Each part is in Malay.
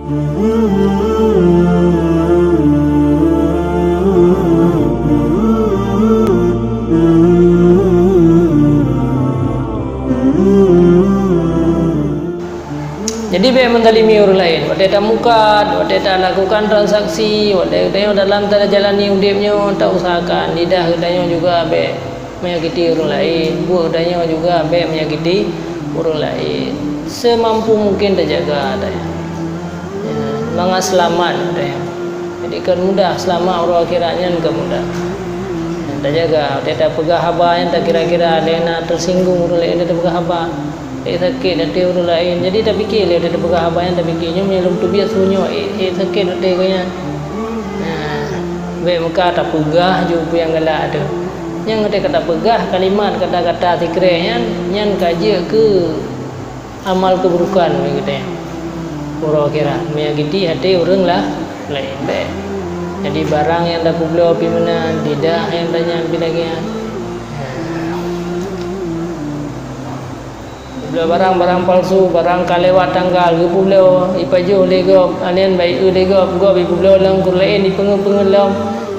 Jadi biar menzalimi orang lain, waktu tak mukat, waktu tak lakukan transaksi, waktu dia dalam tanda jalani hidupnya tak usahakan, lidah dia juga biar menyakiti orang lain, buah dia juga biar menyakiti orang lain. Semampu mungkin terjaga dia. Manga selamat dia. Jadi kan mudah selamat orang akhiratnya kan mudah. Terjaga, waktu tak pegah haba yang tak kira-kira dia tersinggung orang lain, dia tak pegah haba. Sakit hati orang lain, jadi tak fikir dia ada pegah apa yang tak fikirnya menyelum tu biasa sunyo sakit hati kanya. Baik muka tak pegah jumpa yang galak ada. Yang kata kata pegah kalimat kata-kata tikrenya yang kaji ke amal keburukan begitu. Orang kira menyakiti hati orang lah lain baik. Jadi barang yang tak publik api mana tidak yang tanya api lagi. Barang-barang palsu, barang kalewat tanggal ke pulau ipajo legop alien baik legop go bi pulau lang kurlain di pengen-pengen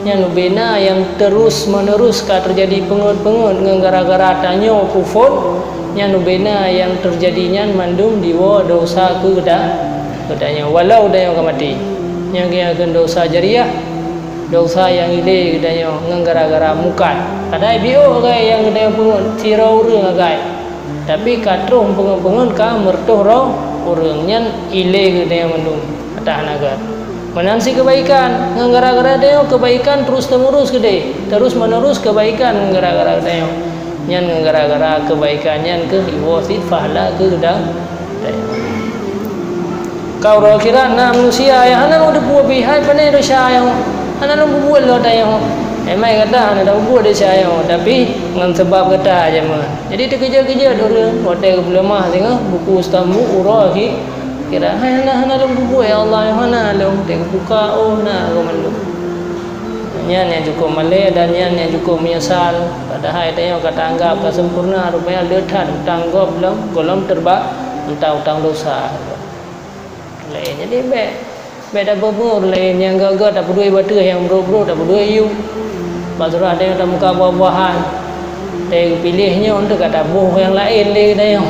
yang bena yang terus menerus ka terjadi pengen-pengen gara-gara tanyo kufur yang bena yang terjadinya mandum diwa dosa ku kedanya walau dah yang mati yang dia akan dosa jariah dosa yang ile kedanya gara-gara mukat kadai bio gai yang kedanya pengen tirau urang gai tapi katrung pengen-pengen ka mertuh roh orangnya ile ke dia mendung atah naga menansi kebaikan gara-gara dia kebaikan terus menerus ke dia terus menerus kebaikan gara-gara dia nyan gara-gara kebaikannya ke iwasit fahla ke dah kau roh kira na manusia yang ana udah buat bihai pane dosa yang ana lu buat lo dah yang emai kata ana dah buat dosa yang tapi dengan sebab kata aja mah jadi terkejar-kejar orang hotel kebelemah tengok buku stambu urah ki kira hai ana lu buat ya Allah yang mana lu tengok buka oh na roman lu nyan yang cukup malai dan nyan yang cukup menyesal padahal tengok kata anggap tak sempurna rupanya letat tanggap belum golong terbak utang dosa lain jadi baik dah berumur lain yang gagal tak peduli batu yang bro-bro tak peduli you pasal ada yang tak muka buah-buahan dia pilihnya untuk kata buah yang lain dia kata yang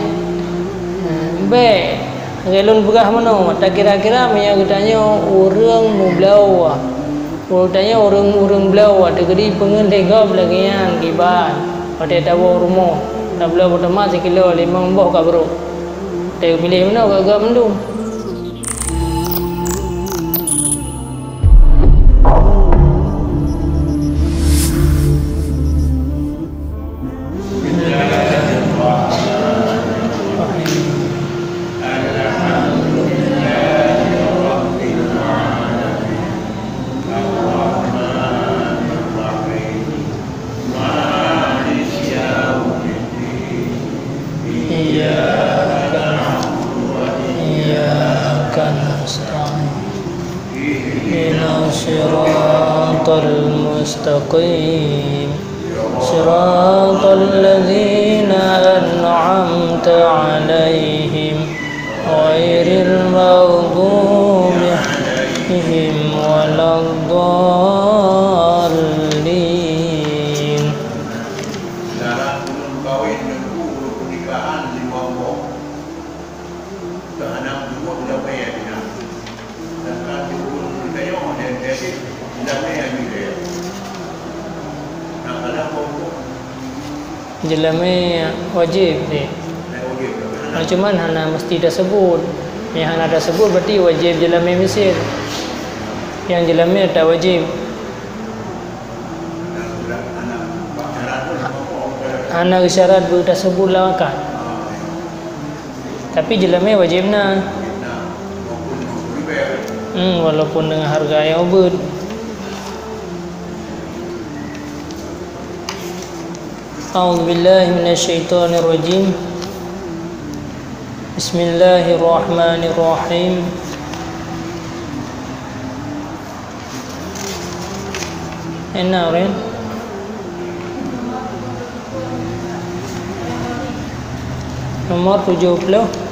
baik gelun begah mana tak kira-kira yang katanya orang mublau katanya orang belau ada gedi pengen legap lagi yang giban pada tahu rumah tak belau pertama sekilo 5 buah ka bro dia pilih mana agak mendung. المستقيم صراط الذين أنعمت عليهم غير المغضوب عليهم ولا الضالين. Jelame wajib ni. Cuman hana mesti dah sebut. Yang hana dah sebut berarti wajib jelame Mesir. Yang jelame tak wajib. Hana isyarat ber dah sebut lah makan. Tapi jelame wajib na. Walaupun dengan harga yang ubud. أعوذ بالله من الشيطان الرجيم بسم الله الرحمن الرحيم النارين nomor 70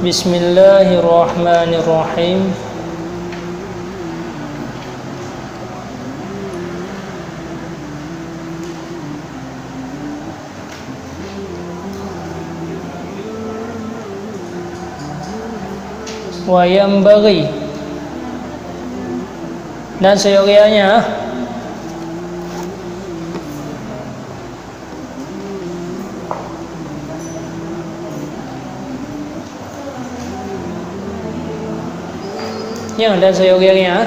Bismillahirrahmanirrahim. Wa yanbaghi, dan seyogianya dan seyogianya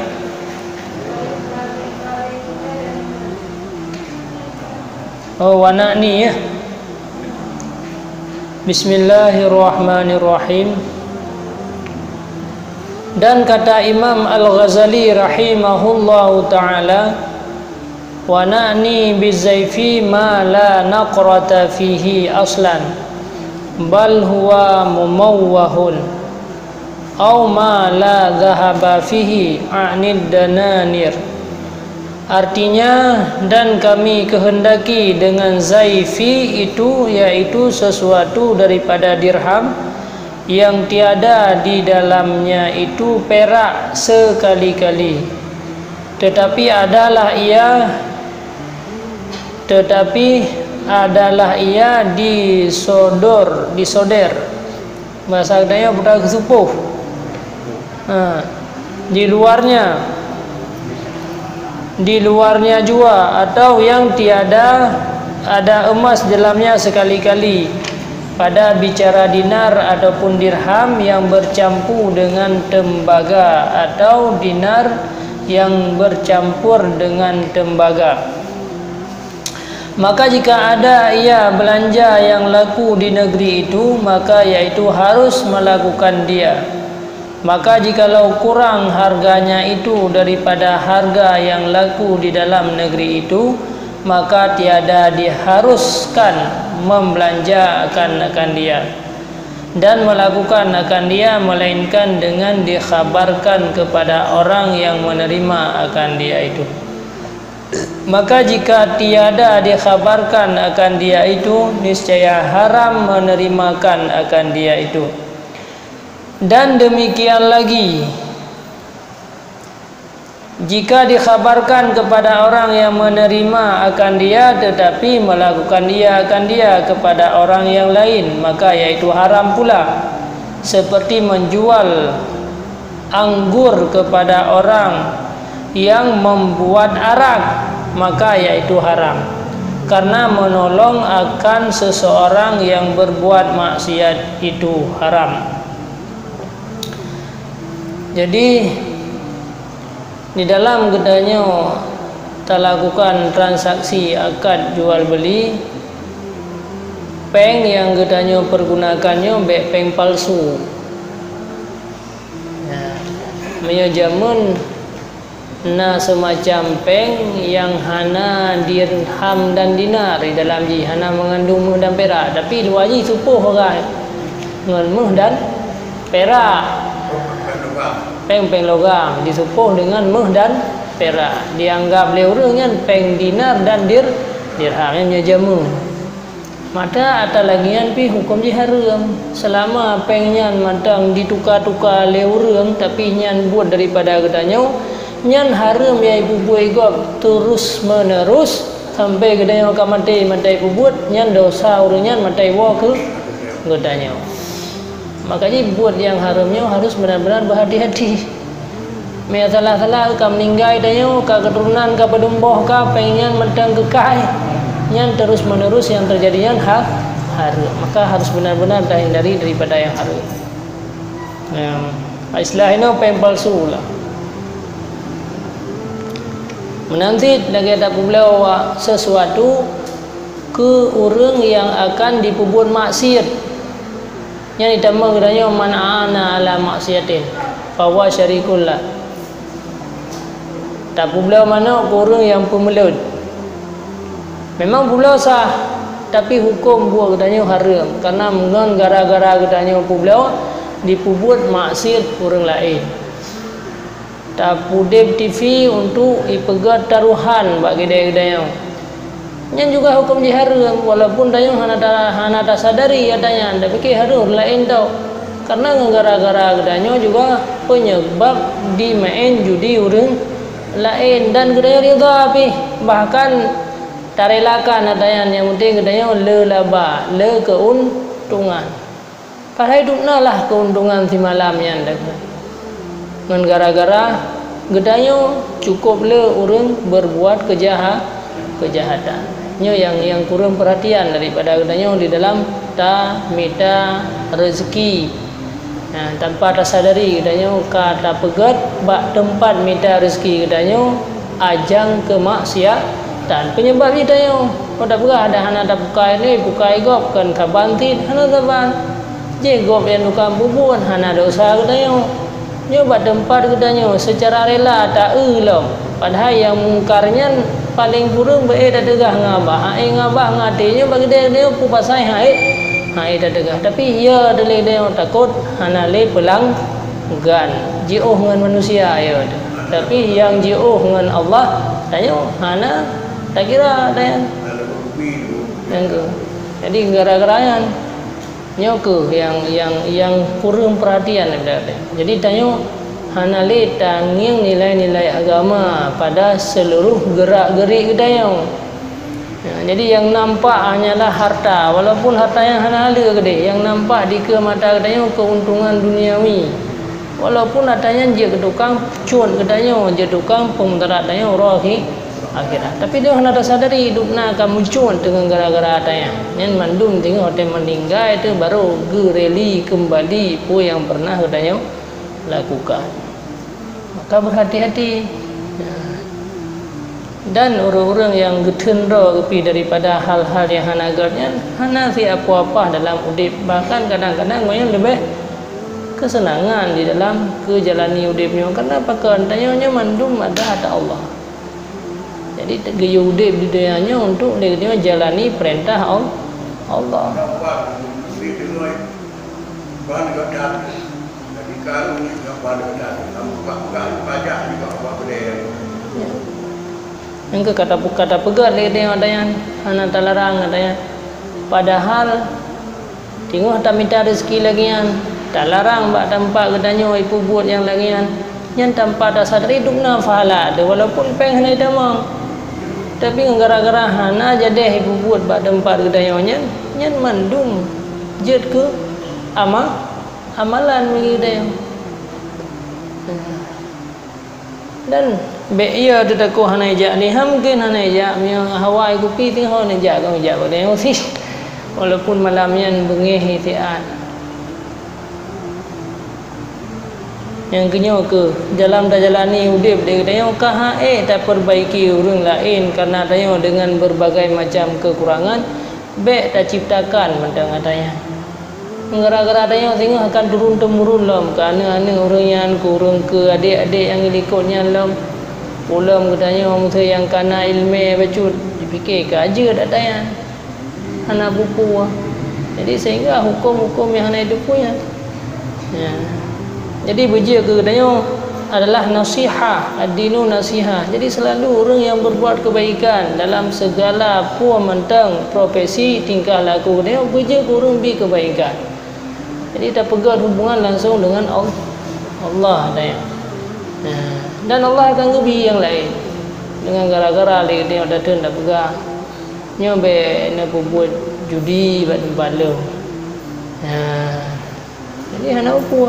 wanani ya. Bismillahirrahmanirrahim. Dan kata Imam Al-Ghazali rahimahullahu ta'ala, wa na'ni bizayfi ma la naqrata fihi aslan bal huwa mumawwahun aw ma la dhahaba fihi a'nid dananir. Artinya, dan kami kehendaki dengan zaifi itu, yaitu sesuatu daripada dirham yang tiada di dalamnya itu perak sekali-kali, tetapi adalah ia disoder, bahasa Kedai budak kesupuh, di luarnya jua, atau yang tiada ada emas dalamnya sekali-kali, pada bicara dinar ataupun dirham yang bercampur dengan tembaga, atau dinar yang bercampur dengan tembaga. Maka jika ada ia belanja yang laku di negeri itu, maka iaitu harus melakukan dia. Maka jikalau kurang harganya itu daripada harga yang laku di dalam negeri itu, maka tiada diharuskan membelanjakan akan dia dan melakukan akan dia, melainkan dengan dikhabarkan kepada orang yang menerima akan dia itu. Maka jika tiada dikhabarkan akan dia itu, niscaya haram menerimakan akan dia itu. Dan demikian lagi, jika dikhabarkan kepada orang yang menerima akan dia tetapi melakukan dia akan dia kepada orang yang lain, maka iaitu haram pula. Seperti menjual anggur kepada orang yang membuat arak, maka iaitu haram, karena menolong akan seseorang yang berbuat maksiat itu haram. Jadi di dalam gedanya kita lakukan transaksi akad jual beli, peng yang gedanya pergunakannya peng palsu. Menyajamun na semacam peng yang hana dirham dan dinar di dalam ji, hana mengandung meh dan perak, tapi luar ji supuh orang dengan meh dan perak. Peng logam disupuh dengan meh dan perak, dianggap leurengnya peng dinar dan dirham yang jamu. Mata atau lagian pi hukum ji haram selama pengnya matang ditukar-tukar leureng, tapi nyan buat daripada gedanya nyan haram ya ibu buai gop terus menerus sampai gedanya mati ibu buat nyan dosa urunyan matai wa ke gedanya. Makanya buat yang haramnya harus benar-benar berhati-hati. Mea salah-salah ka meninggai danyo ka keturunan ka pedumboh ka pengen mentang kekai nyan terus menerus yang terjadinya haram. Maka harus benar-benar hindari daripada yang haram. Istilahnya peng palsu lah. Menanti lagi tak beliau sesuatu ke orang yang akan diperbuat maksiat. Yang ditambah katanya man ana ala maksiatin fawa syarikul lah. Tak beliau mana orang yang pemelut. Memang beliau sah, tapi hukum buat katanya haram, karena mungkin gara-gara katanya beliau diperbuat maksiat orang lain. tapudep TV untuk ipegat taruhan bagi daya-daya. Yang juga hukum jihara walaupun dayung hana tak sadari adanya, tapi ke harus lain tau. Karena gara-gara adanya juga penyebab di main judi urang lain dan gedaya rida api bahkan tarelakan adanya yang penting gedaya le laba le keuntungan. Padahal hidupna lah keuntungan si malamnya ndak. Ngan gara-gara gedaya cukup le urang berbuat kejahatan. Yang kurang perhatian daripada gedanya di dalam minta rezeki. Nah, tanpa tersadari gedanya kata pegat bak tempat minta rezeki gedanya ajang kemaksiatan. Penyebab gedanya pada berah ada hana tak bukai ni bukai gop kan kabantit hana taban. Je gop yang tukang bubun hana dosa gedanya. Nyo bak tempat gedanya secara rela tak elok. Padahal yang mungkarnya paling burung bae dak degah ngabah. Ngabah ngatenya bagi dia pu pasai hai dak degah. Tapi ia dele dia takut hana le pelanggan. Jioh dengan manusia ya. Tapi yang jioh dengan Allah tanya hana tak kira ada yang ke. Jadi gara-gara nyo ke yang kurang perhatian daripada. Jadi tanya hana le tanging nilai-nilai agama pada seluruh gerak-gerik gedayang. Jadi yang nampak hanyalah harta, walaupun harta yang hana ada gede, yang nampak di ke mata gedayang keuntungan duniawi. Walaupun hartanya je tukang cun gedayang, je tukang pemudarat gedayang rohi akhirat. Tapi dia hana sadari hidupna akan muncul dengan gara-gara hartanya. Yang mandum tengok hotel meninggal itu baru gereli kembali po yang pernah gedayang lakukan. Maka berhati-hati. Dan orang-orang yang getendra kepi daripada hal-hal yang hana agarnya hana si apa-apa dalam udip, bahkan kadang-kadang yang lebih kesenangan di dalam kejalani udipnya karena pakai tanya mandum ada hata Allah. Jadi gaya udip di dunianya untuk dia jalani perintah Allah. Yang kata pegat dia ada yang hana talarang ada yang padahal tengok tak minta rezeki lagian tak larang bak tempat gedanya ipu buat yang lagian yang tanpa tak sadari hidupna fahala ada walaupun peng hana damang tapi gara-gara hana jadi ipu buat bak tempat gedanya yang mandum jet ke amalan bagi dia. Dan ia tidak ko hana ija ni mungkin hana ija yang Hawaii kopi tengok hana ija kau ija pada yang sih walaupun malamnya bengih hitian yang kenyo ke dalam jalani udip dia yang kah tak perbaiki orang lain karena tanya dengan berbagai macam kekurangan baik tak ciptakan mentang katanya gara-gara tanya tengok akan turun temurun lom kerana orang yang kurang ke adik-adik yang ikutnya lom ulam katanya orang yang kana ilmu bacut dipikir ke aja tak tanya hana buku jadi sehingga hukum-hukum yang hana hidup punya ya. Jadi beja ke katanya adalah nasihat ad-dinu nasihat. Jadi selalu orang yang berbuat kebaikan dalam segala puan mentang profesi tingkah laku dia beja ke orang bi kebaikan. Jadi tak pegang hubungan langsung dengan Allah dia. Dan Allah akan gebi yang lain dengan gara-gara dia datang dah pegang nyobe nak buat judi bad balung. Jadi hana apa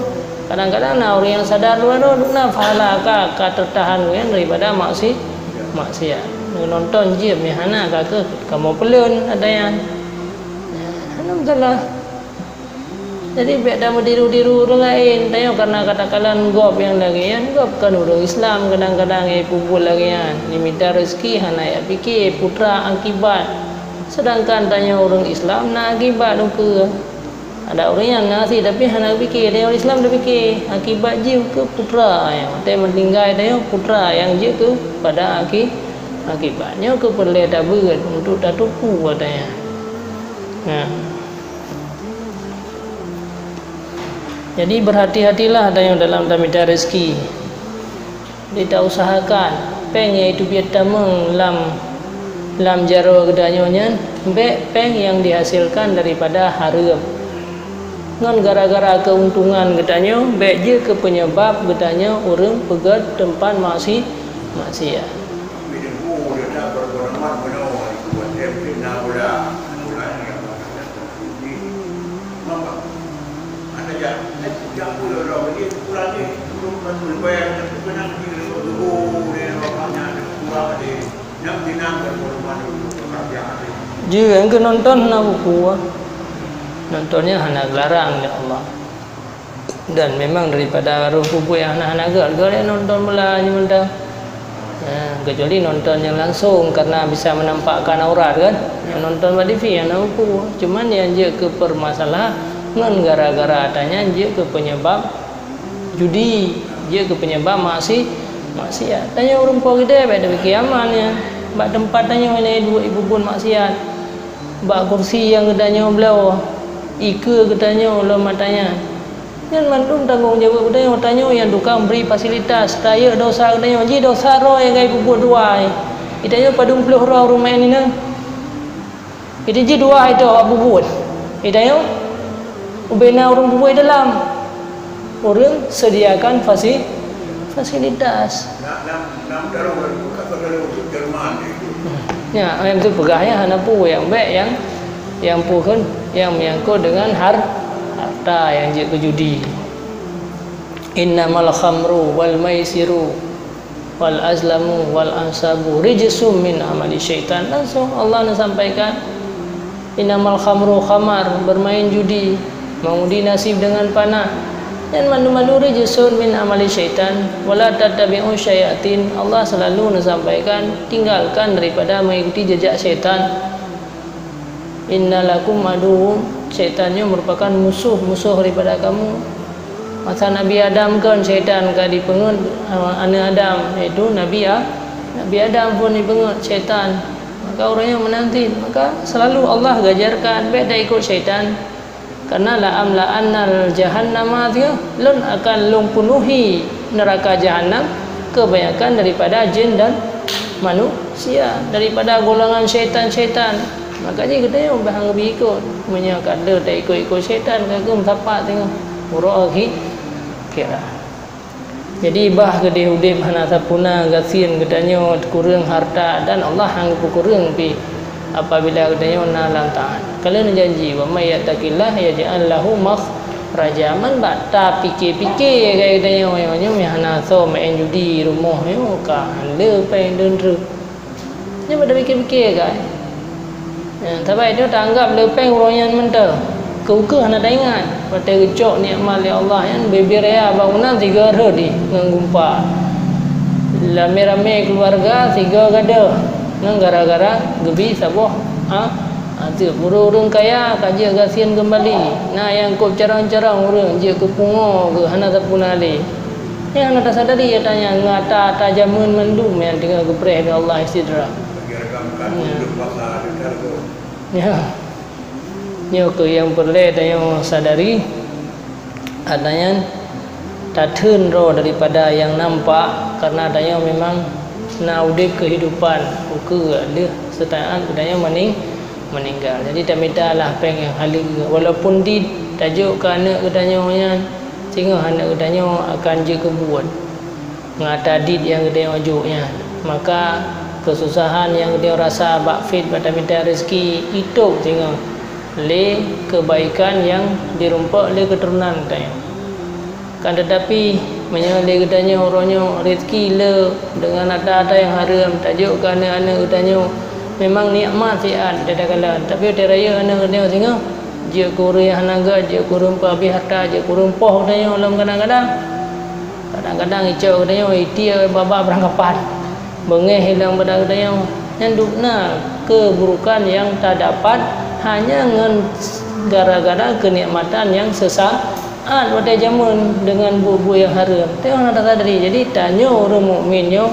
kadang-kadang orang yang sadar luar nak fahala ka tertahan kan daripada maksiat nonton je hana ka kamu pelun ada yang hana masalah. Jadi biar dah meniru-niru orang lain tanya karena katakan gop yang lagi kan gop kan orang Islam kadang-kadang pupul lagi kan diminta rezeki hana ya fikir putra akibat sedangkan tanya orang Islam nak akibat ke ada orang yang ngasih tapi hana fikir dia orang Islam dah fikir akibat je ke putra yang dia meninggal dia putra yang je ke pada akibatnya ke perlu dah berat untuk tak tupu katanya. Jadi berhati-hatilah ada yang dalam minta rezeki. Dia usahakan peng iaitu biar tamang lam jaro kedanyonya peng yang dihasilkan daripada haram. Ngan gara-gara keuntungan gedanyo baik je ke penyebab gedanyo orang pegat tempat maksiat. Jika ke nonton nak buku, nontonnya hanya larang ya Allah. Dan memang daripada ruh buku yang hanya gal nonton bola nyumbang. Kecuali nonton yang langsung karena bisa menampakkan aurat kan. Yang nonton pada TV yang nak buku. Cuman yang je ke permasalahan gara-gara adanya je ke penyebab judi, je ke penyebab maksiat. Tanya orang po kita pada kiamatnya. Bak tempat tanya ini dua ibu pun maksiat. Bak kursi yang gedanya belau. Ika gedanya ulah matanya. Yang mandum tanggung jawab gedanya tanya yang tukang beri fasilitas. Taya dosa gedanya. Ji dosa roh yang ibu buat dua. Itanya padung puluh roh rumah ini nang. Itu ji dua itu abu buat. Itanya ubena orang buat dalam. Orang sediakan fasilitas. Ya, yang itu pegahnya hanya pu yang baik yang puhun yang menyangkut dengan harta yang je kejudi. Innamal khamru wal maisiru wal azlamu wal ansabu rijsum min amali syaitan. Langsung Allah nak sampaikan innamal khamru khamar, bermain judi, mengundi nasib dengan panah. Dan mandu-mandu rijsun min amali syaitan wala tattabi'u syayatin. Allah selalu menyampaikan tinggalkan daripada mengikuti jejak syaitan. Innalakum aduwwum, syaitannya merupakan musuh daripada kamu. Masa Nabi Adam kan syaitan ka dipengut anak Adam, iaitu Nabi Adam pun dipengut syaitan. Maka orangnya menanti, maka selalu Allah gajarkan beda ikut syaitan. Karena la'amla'annal jahannama dia lun akan penuhi neraka jahanam kebanyakan daripada jin dan manusia, daripada golongan syaitan. Makanya kita yang bahang lebih ikut menyangka dia tak ikut syaitan kagum tapak tengok urut lagi kira. Jadi bah gede udip hana sapuna gasin gedanya kurang harta dan Allah hang kurang pi apabila gedanya nalam taat. Kalau nak janji wa may yattaqillah yaj'al lahu makhraja. Man bata fikir-fikir gaya gedanya orang-orang yang hana so main judi rumah yo ka le pai den ru. Nya pada fikir-fikir kan. Tapi dia tak anggap lepeng orang yang mentah. Kau hana dah ingat. Pada gecok nikmat oleh Allah yang beber ya bangunan 3 hari ngumpa. Rame-rame keluarga 3 gada. Nang gara-gara gebi sabuh. Tu orang kaya kaji gasian kembali. Nah yang kau carang-carang orang je ke pungo ke hana tapuna le. Yang hana tak sadari dia tanya ngata tajamun mendum yang tinggal gepreh dengan Allah istidra. Ya. Nyo ke yang perlu yang sadari adanya tatun roh daripada yang nampak karena adanya memang naudip kehidupan uke ada setaan adanya meninggal. Jadi tak mintalah pengen haling walaupun di tajuk ke anak kedanya sehingga anak kedanya akan je kebuat ngata did yang kedanya wajuknya, maka kesusahan yang dia rasa bakfit pada minta rezeki itu sehingga le kebaikan yang dirumpak le keturunan katanya. Kan tetapi menyalih katanya orangnya rezeki le dengan ada yang haram tajuk kan anak katanya memang nikmat siat dia kala tapi dia raya anak katanya sehingga je kurang hanaga je kurang pabi harta je kurang poh katanya dalam kadang-kadang hijau katanya dia baba beranggapan bengeh hilang pada katanya yang dukna keburukan yang tak dapat hanya gara-gara kenikmatan yang sesaat pada zaman dengan bubu yang haram. Tengok nak sadari. Jadi tanya orang mukminnya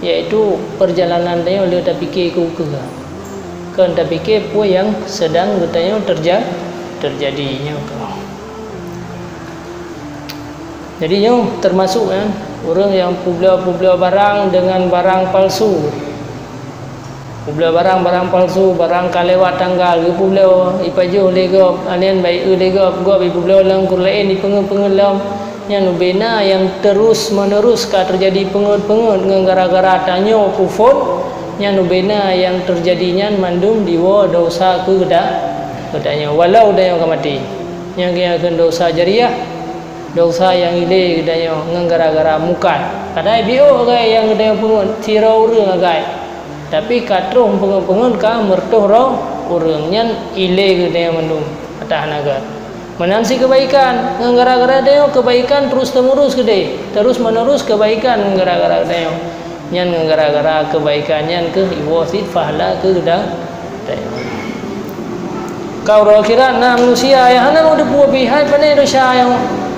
iaitu perjalanan dia oleh tak fikir ke kan tak fikir apa yang sedang terjadinya. Jadi termasuk orang yang publio barang dengan barang palsu. Publio barang palsu, barang kalewat tanggal ke publio ipajo legop alien bai legop gua bi publio lang kurlain di pengen-pengen yang bena yang terus menerus ka terjadi pengen-pengen dengan gara-gara tanyo kufon yang bena yang terjadinya mandum diwo dosa ku kedanya walau dayo mati yang akan dosa jariah, dosa yang ile kedanya dengan gara-gara mukan kadai bio gai yang kedanya pengen tirau urang gai tapi katrong pengen-pengen ka mertoh ro urangnya ile kedanya mandum atah naga menansi kebaikan dengan gara-gara dia kebaikan terus menerus kebaikan dengan gara-gara dia nyan dengan gara-gara kebaikannya ke iwasit fahla ke gedang kau ro kira na manusia yang hana udah buat bihai pane dosa yang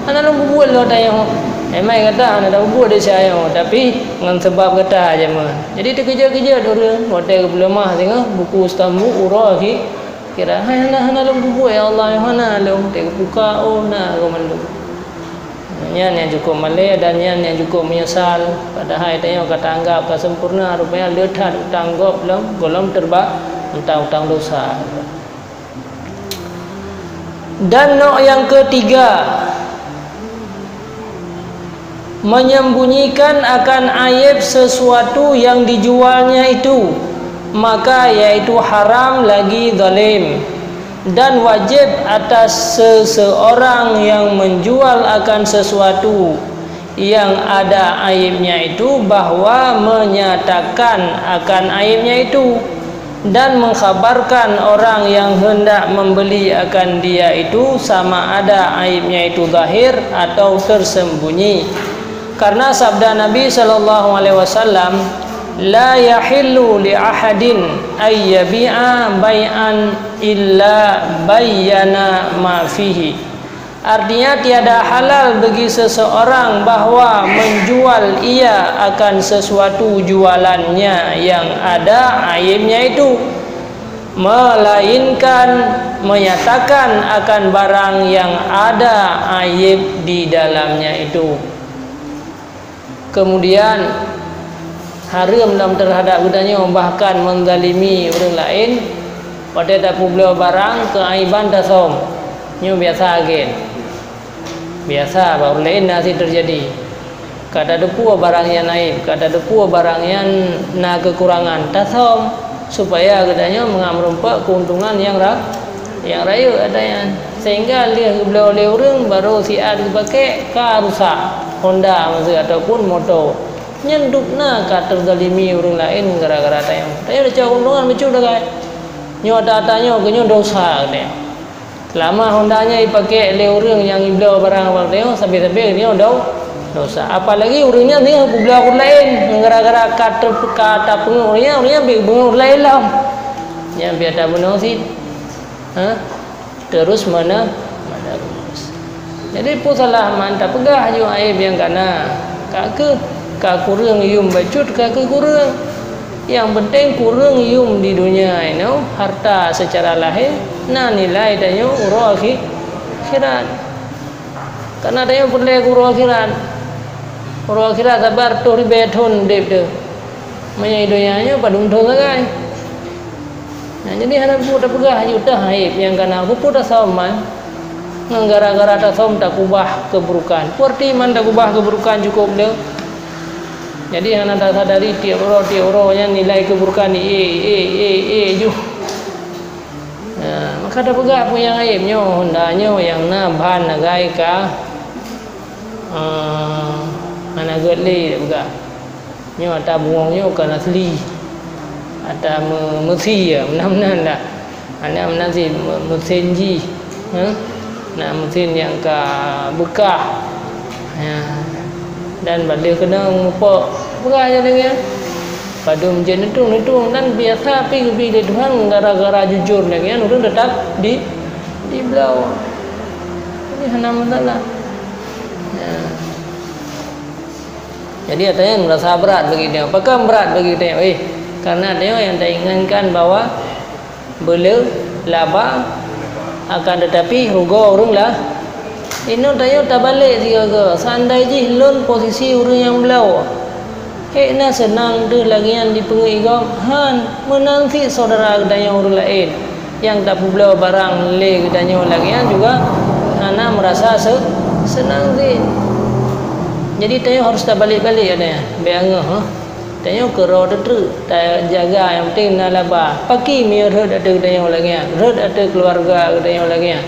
hana lu buat lo dayo emai kata hana dah buat dosa yang tapi dengan sebab kata aja mah jadi terkejar-kejar orang hotel kebelemah tengok buku stambu uro ki kira hana lu buat ya Allah yang hana lu tengok buka na komando nyan yang cukup malai dan nyan yang cukup menyesal padahal tengok kata anggap sempurna rupanya letat tanggap dalam golong terbang utang dosa. Dan nok yang ketiga, menyembunyikan akan aib sesuatu yang dijualnya itu, maka yaitu haram lagi zalim dan wajib atas seseorang yang menjual akan sesuatu yang ada aibnya itu bahwa menyatakan akan aibnya itu dan mengkhabarkan orang yang hendak membeli akan dia itu sama ada aibnya itu zahir atau tersembunyi. Karena sabda Nabi sallallahu alaihi wasallam, la yahillu li ahadin ay yabi'a bai'an illa bayyana ma fihi. Artinya tiada halal bagi seseorang bahwa menjual ia akan sesuatu jualannya yang ada aibnya itu, melainkan menyatakan akan barang yang ada aib di dalamnya itu. Kemudian haram dalam terhadap budanya bahkan menzalimi orang lain pada tak publio barang keaiban tasom nyu biasa agen biasa baru lain nasi terjadi kada depu barang yang naik kada depu barang yang na kekurangan tasom supaya katanya mengamrumpa keuntungan yang raya ada yang sehingga dia beli orang baru siat dipakai ka rusak Honda maksud ataupun motor nyendukna ka terzalimi orang lain gara-gara tayang dah cak keuntungan becu dah kai nyo datanya ke nyo dosa katanya lama Hondanya dipakai oleh orang yang iblau barang apa dia sampai-sampai dia dosa apalagi orangnya ni belah orang lain gara-gara kata pengurangnya bingung lain lah yang biar tak benar sih terus mana jadi pun salah mantap pegah je aib yang kana kak kurang yum bacut kak kurang yang penting kurang yum di dunia ini harta secara lahir nah nilai tanya urang akhirat karena tanya perlu urang akhirat sabar tu ribetun dep tu menyai dunianya padung tu sagai nah jadi harap pun pegah juta aib yang kana aku pun dah sama gara-gara tak som tak ubah keburukan seperti man tak ubah keburukan cukup dia jadi anak tak sadari tiap orang yang nilai keburukan ni ju maka dah pegah pun yang aibnya Hondanya yang naban nagai ka mana gedli dah pegah nyo ata buangnya kan asli ata mesi ya benar-benar dah ana menasi mesenji nah mesin yang ka bekah dan balik kena ngupak pegah je dengan pada macam itu dan biasa pergi ke Tuhan gara-gara jujur lagi kan orang tetap di belau ini hanya masalah jadi katanya merasa berat bagi dia apakah berat bagi dia karena dia yang tak inginkan bahwa beliau laba akan tetapi rugo orang lah Ino tayo tabalik tiga sandai ji lon posisi orang yang belau. Hekna senang deh lagian di pengigam han menanti saudara kedanya orang lain yang tak belau barang le kedanya lagian juga hana merasa senang sih. Jadi tayo harus tabalik-balik ada beanga ha. Tayo kero tetru tayo jaga yang penting nalaba. Paki mi red ada kedanya lagian. Red ada keluarga kedanya lagian.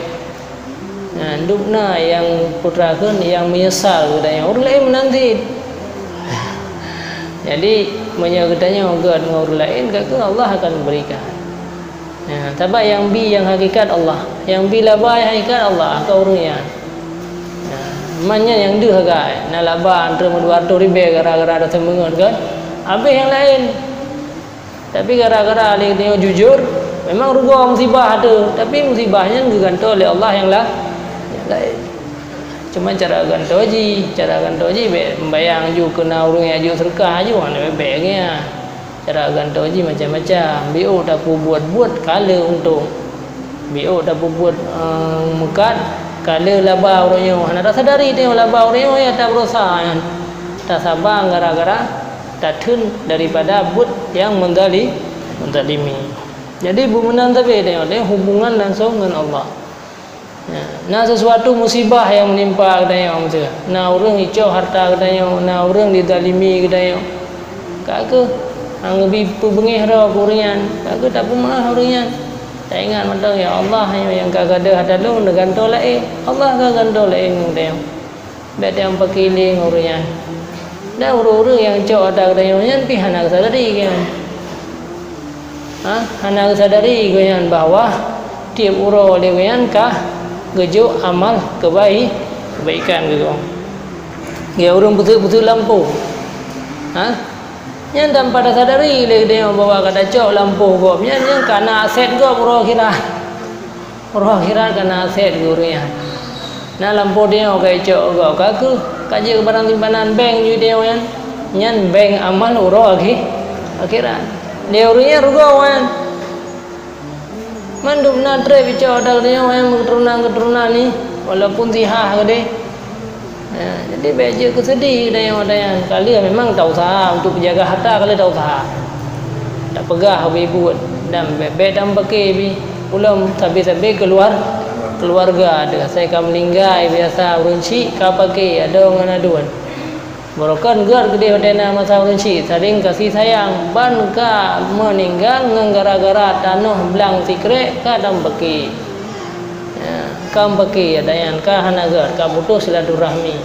Dukna yang putra kan yang menyesal katanya orang lain menanti. Jadi menyertanya dengan orang lain kata Allah akan berikan. Tapi yang bi yang hakikat Allah, yang bi laba yang hakikat Allah kau orangnya. Manya yang dia hakai, nak laba antara dua tu ribe gara-gara ada temengan kan. Habis yang lain. Tapi gara-gara dia jujur, memang rugo musibah ada, tapi musibahnya digantung oleh Allah yang lain. Cuma cara gantoji membayang ju kena urung yang ju serkah ju ana bebeknya. Cara gantoji macam-macam. BO tak buat kala untung. BO tak buat mekat kala laba orangnya. Ana tak sadari tengok laba orangnya ya tak berusaha. Tak sabar gara-gara tak tun daripada but yang mendalimi. Jadi bumenan tapi tengok dia hubungan langsung dengan Allah. Nah sesuatu musibah yang menimpa kedaya macam nah orang hijau harta kedaya nah orang didalimi kedaya kagak lebih pebengih dah kurian kagak tak pemah kurian tak ingat macam ya Allah yang kagak ada hadalu dengan tolak Allah kagak tolak kedaya bet yang pakiling kurian dah orang-orang yang hijau ada kedaya yang pihak nak sadari kan anak sadari kan bahwa tiap orang lewian kah gejo amal kebaikan gitu. Ya orang betul-betul lampu. Yang tanpa pada sadari dia bawa kata cok lampu gop. Yang karena aset gop roh kira karena aset gurunya. Nah lampu dia kayak cok gop kaku kaji barang simpanan bank juga dia kan. Yang bank amal roh akhirat. Dia orangnya rugo kan. Mandum na tre bicara ada dia yang keturunan ni walaupun zihah ke dia. Jadi baca kesedih dia yang ada yang kali memang tak usaha untuk menjaga harta kali tak usaha. Tak pegah ibu dan bebek dan pakai bi ulam sabi-sabi keluarga ada saya kam linggai biasa urunci ka pakai ada dengan aduan. Borokan gear gede hodena masa urunci sering kasih sayang ban ka meninggal gara-gara tanah belang sikre ka dam beki kam beki ada yang ka hanagar ka putus silaturahmi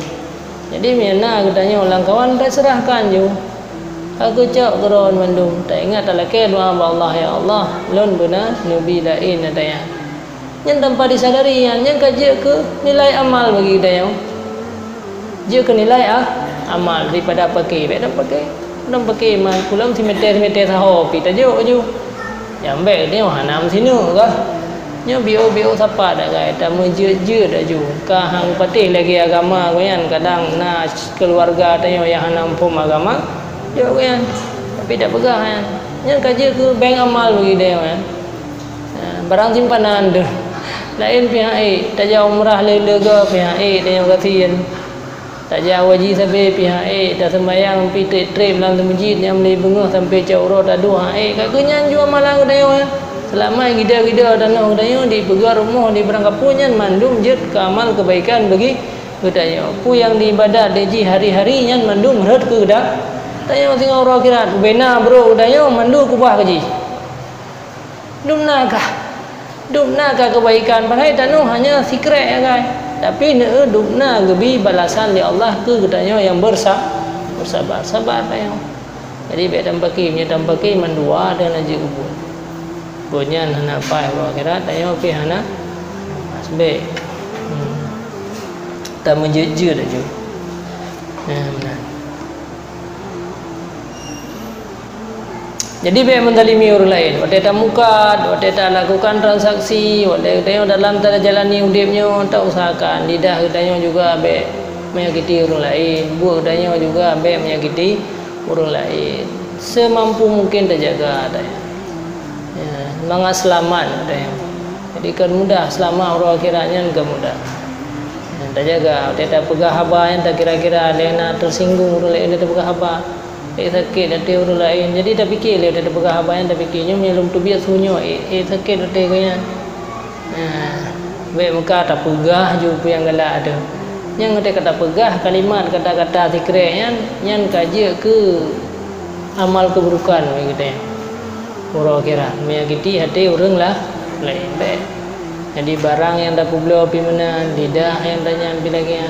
jadi miana katanya ulang kawan dah serahkan ju aku cak geron mandum tak ingat talake doa Allah ya Allah lon benar nabi lain ada yang tanpa disadari yang kaji ke nilai amal bagi dia je ke nilai amal daripada pakai dan pakai mah kulam si mete saho pi tajuk ju yang baik dia hanam sini ke nya bio siapa dah gai tak menje dah ju ka hang patih lagi agama goyan kadang na keluarga tanya yang hanam pom agama jo goyan tapi tak pegah kan nya kaji ke bank amal bagi dia kan barang simpanan dah lain pihak tak jauh umrah lega pihak dia yang kasihan tak jauh wajib sampai pihak tak sembahyang pi trip dalam masjid yang boleh bengah sampai jauh tak dua kagaknya jual malang kedaya selama gida-gida tanah kedaya di pegar rumah di berangkat punyan mandum jet ke amal kebaikan bagi kedaya ku yang di ibadat deji hari-hari nyan mandum red ke kedak tanya tengok orang akhirat bena bro kedaya mandu kubah keji dumnakah kebaikan padahal tanah hanya secret ya guys tapi dukna gebi balasan di Allah ke katanya yang bersabar tayang. Jadi bedam pakai mendua dan aja kubur. Bunyan hana pai wa kira tayang pi hana asbe. Tak menjeje dah ju. Nah. Jadi baik mendalimi orang lain. Waktu tak mukat, waktu tak lakukan transaksi, waktu tengok dalam tak jalani hidupnya, tak usahakan. Lidah katanya juga baik menyakiti orang lain. Buah katanya juga baik menyakiti orang lain. Semampu mungkin terjaga katanya. Mangat selamat katanya. Jadi kan mudah selamat orang akhiratnya kan mudah. Tak jaga, dia tak pegah haba yang tak kira-kira dia nak tersinggung orang lain, dia tak pegah haba. Dia sakit hati orang lain. Jadi tak fikir dia tak pegah haba yang tak fikirnya melum tu biar sunyo sakit hati kaya. Baik muka tak pegah jumpa yang galak ada. Yang kita kata pegah kalimat kata-kata zikir yang kaji ke amal keburukan begitu ya. Orang kira menyakiti hati orang lah lain baik. Jadi barang yang dah publik api mana, lidah yang dah nyampi lagi ya.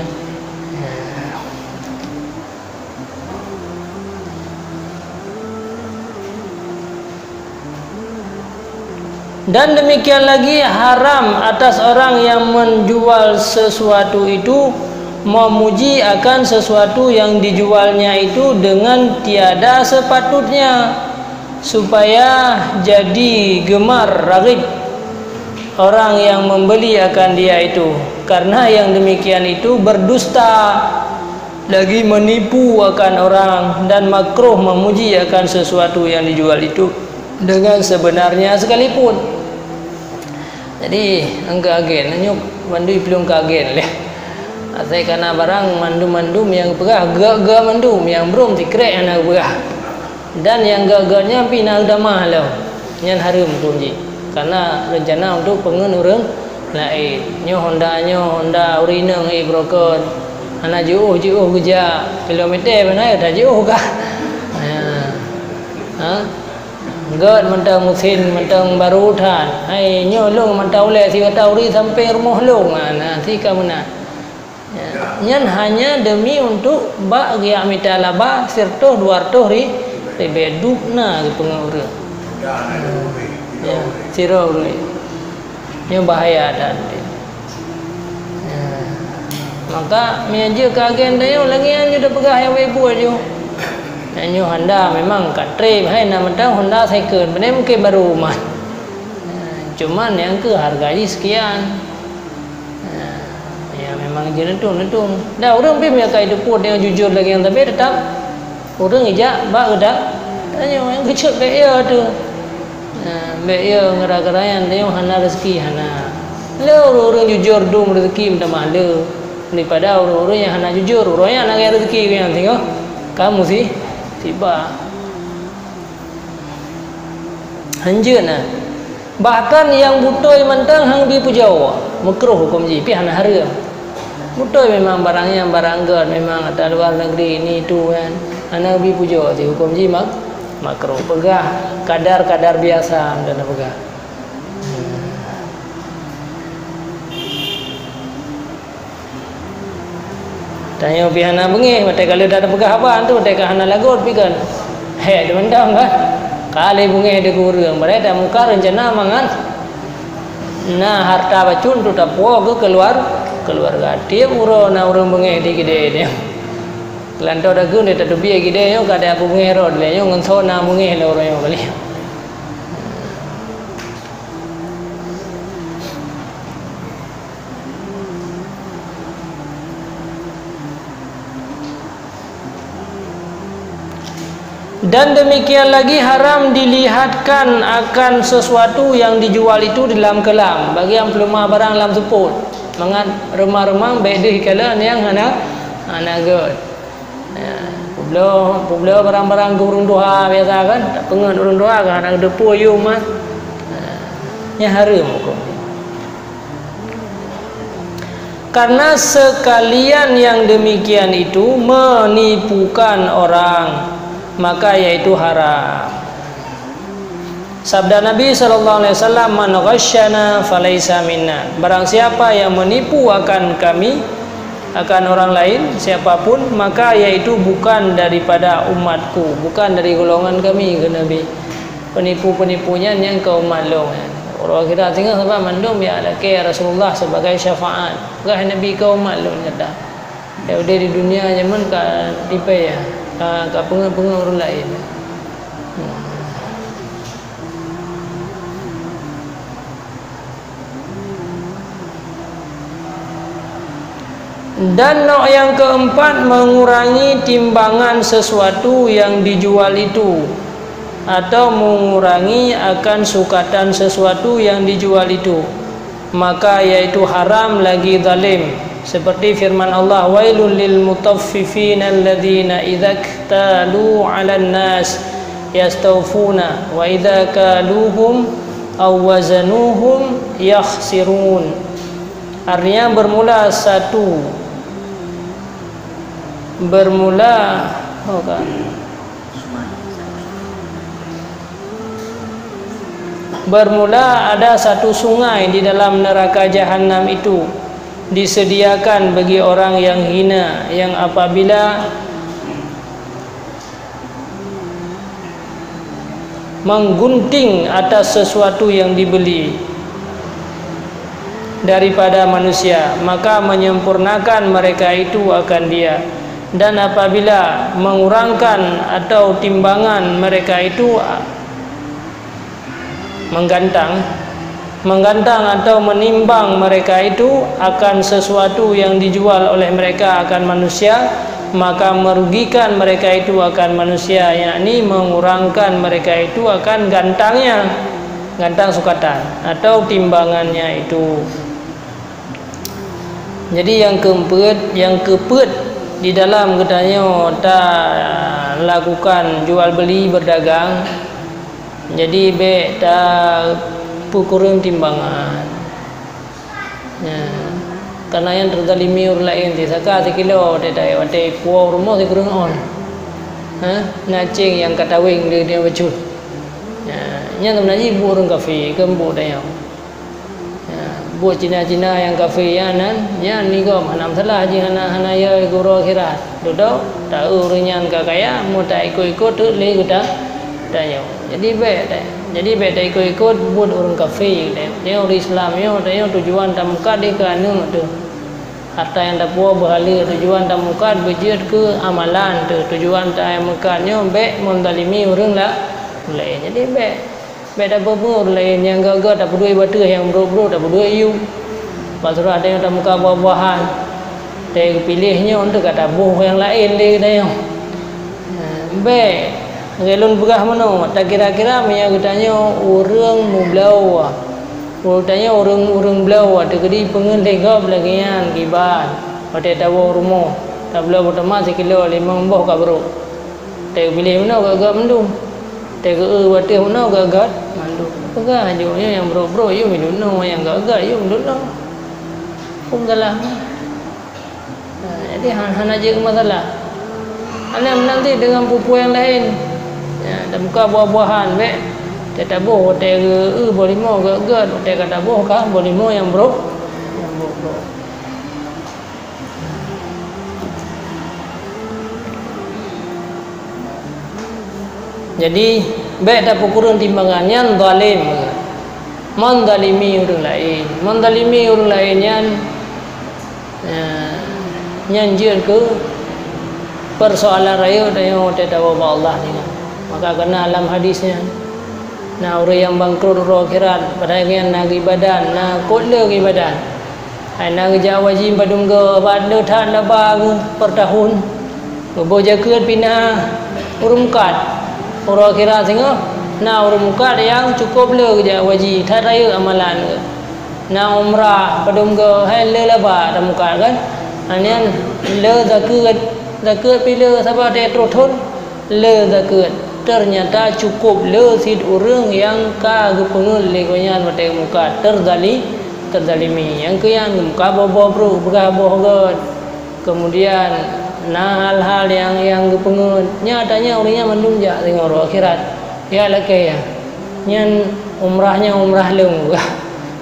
Dan demikian lagi haram atas orang yang menjual sesuatu itu memuji akan sesuatu yang dijualnya itu dengan tiada sepatutnya supaya jadi gemar ragib orang yang membeli akan dia itu, karena yang demikian itu berdusta lagi menipu akan orang dan makruh memuji akan sesuatu yang dijual itu dengan sebenarnya sekalipun. Jadi angka agen nyuk mandu belum kagen leh. Asai kana barang mandum-mandum yang pegah gak mandum yang belum dikrek anak pegah. Dan yang gaganya pina udah mahal nyan harum kunci. Karena rencana untuk pengen orang lain. Nyo Honda urineng broken. Ana jauh kerja kilometer mana ada jauh kah? God mentang musim mentang baru than. Hai nyo long mentau le si tau ri sampai rumah long. Nah si kamuna. Nyan hanya demi untuk bak gia mitalaba serto 200 ri bedukna ke pengurus. Ya, siro dulu. Ini bahaya dan. Maka meja kagen dia lagi yang dah pegah yang ibu aja. Yang Honda memang katre, hai nama dah Honda cycle, benar mungkin baru rumah. Cuman yang ke harganya sekian. Ya memang jenentung. Dah orang pun mereka itu pun yang jujur lagi yang tapi tetap orang ijak bak kedak. Tanya yang kecil dia tu. Ia ngara-ngara yang dia hana rezeki hana. Orang jujur dum rezeki minta mahal. Daripada orang-orang yang hana jujur, orang yang nak rezeki yang tengok kamu sih tiba. Hanjur nah. Bahkan yang butoi mentang hang bi pujau. Makruh hukum ji pi hana harga. Butoi memang barangnya barang god memang ada luar negeri ini itu kan. Hana bi pujau di hukum ji makruh pegah kadar biasa dan pegah. Tanya pihana bengih mate kalau dah pegah apa tu mereka hana lagut pikan. He demandam kan. Kali bengih de kurang mereka muka rencana mangan. Nah harta bacun tu tak puas ke keluarga dia uro na urang bengih di gede dia. Kelantar dah guna tak terbiar gede yo kada aku mengerod le yo ngan sona mungeh le orang yo kali. Dan demikian lagi haram dilihatkan akan sesuatu yang dijual itu di dalam kelam. Bagi yang pelumah barang dalam seput, mangan remah-remah baik deh kala yang anak god. Publio barang-barang urung doa biasa kan, tak pengen urung doa kan, ada depu you mah. Nya haram hukum. Karena sekalian yang demikian itu menipukan orang, maka yaitu haram. Sabda Nabi SAW, man ghasyana falaysa minna. Barang siapa yang menipu akan kami, akan orang lain, siapapun, maka yaitu bukan daripada umatku, bukan dari golongan kami ke Nabi. Penipu-penipunya yang ke umat lo. Orang kita tinggal sebab mandum ya ada ke Rasulullah sebagai syafaat. Gah Nabi ke umat lo nyata. Ya udah di dunia zaman ka tipe ya. Ka pengen orang lain. Dan nok yang keempat, mengurangi timbangan sesuatu yang dijual itu, atau mengurangi akan sukatan sesuatu yang dijual itu, maka yaitu haram lagi zalim. Seperti firman Allah, wailul lil mutaffifina alladzina idza iktalu 'alan nas yastawfuna wa idza kaluhum aw wazanuhum yakhsirun. Artinya bermula ada satu sungai di dalam neraka jahanam itu disediakan bagi orang yang hina, yang apabila menggunting atas sesuatu yang dibeli daripada manusia, maka menyempurnakan mereka itu akan dia, dan apabila mengurangkan atau timbangan mereka itu menggantang atau menimbang mereka itu akan sesuatu yang dijual oleh mereka akan manusia, maka merugikan mereka itu akan manusia, yakni mengurangkan mereka itu akan gantang sukatan atau timbangannya itu. Jadi yang keempat di dalam katanya tak lakukan jual beli berdagang, jadi tak pukurin timbangan ya, karena yang terzalimi orang lain saka sekilo dia kuah rumah si kurang on ngacing yang katawing dia baju ya, nya sebenarnya ibu orang kafe kembu dah yang buat Cina-Cina yang kafe ya nan ya ni kau mana salah je hana ya guru akhirat duduk tak urunyan kaya mau tak ikut tu le kita tanya jadi beda ikut buat orang kafir dia orang Islam dia tujuan tak muka dia ke anu tu harta yang tak puas berhala tujuan tak muka berjud ke amalan tu tujuan tak mukanya baik mendalimi orang lain. Jadi baik tak apa orang lain yang gagal tak peduli batu yang bro tak peduli you pasal ada yang tak muka buah-buahan dia pilihnya untuk kata buah yang lain dia kata yang baik gelun begah mana tak kira-kira punya katanya orang mublau katanya orang belau ada kedi pengendega belagian gibat pada tahu rumah tak belau pertama sekilo 5 buah ka bro tak pilih mana gagak mendung tak wate mana gagak mandung begah ajunya yang bro you minum yang gagak you minum pun salah jadi hana je masalah ana nanti dengan pupu yang lain ya, dah buka buah-buahan baik tak tabuh hotel boleh mau gak hotel kata tabuh kah boleh mau yang bro jadi baik tak pukurun timbangannya zalim mendalimi orang lain yang nyanjir ke persoalan raya dan hotel tabuh Allah ni. Maka kena alam hadisnya nah orang yang bangkrut roh akhirat pada yang nak ibadah nak kodle ibadah nak jawaji padungga pada than laba per tahun bo jaket pina urumkat orang akhirat singa nah urumkat yang cukup le jawaji than raya amalan nah umrah padungga hai le laba damukat kan anian le zakat pila sabar dia terus le zakat ternyata cukup le sid orang yang kagepengul legonya mate muka terzalimi yang ke yang muka bobo bro berabo god kemudian nah hal-hal yang gepengul nyatanya orangnya menunjak tengok roh akhirat ya laki ya nyan umrahnya umrah leng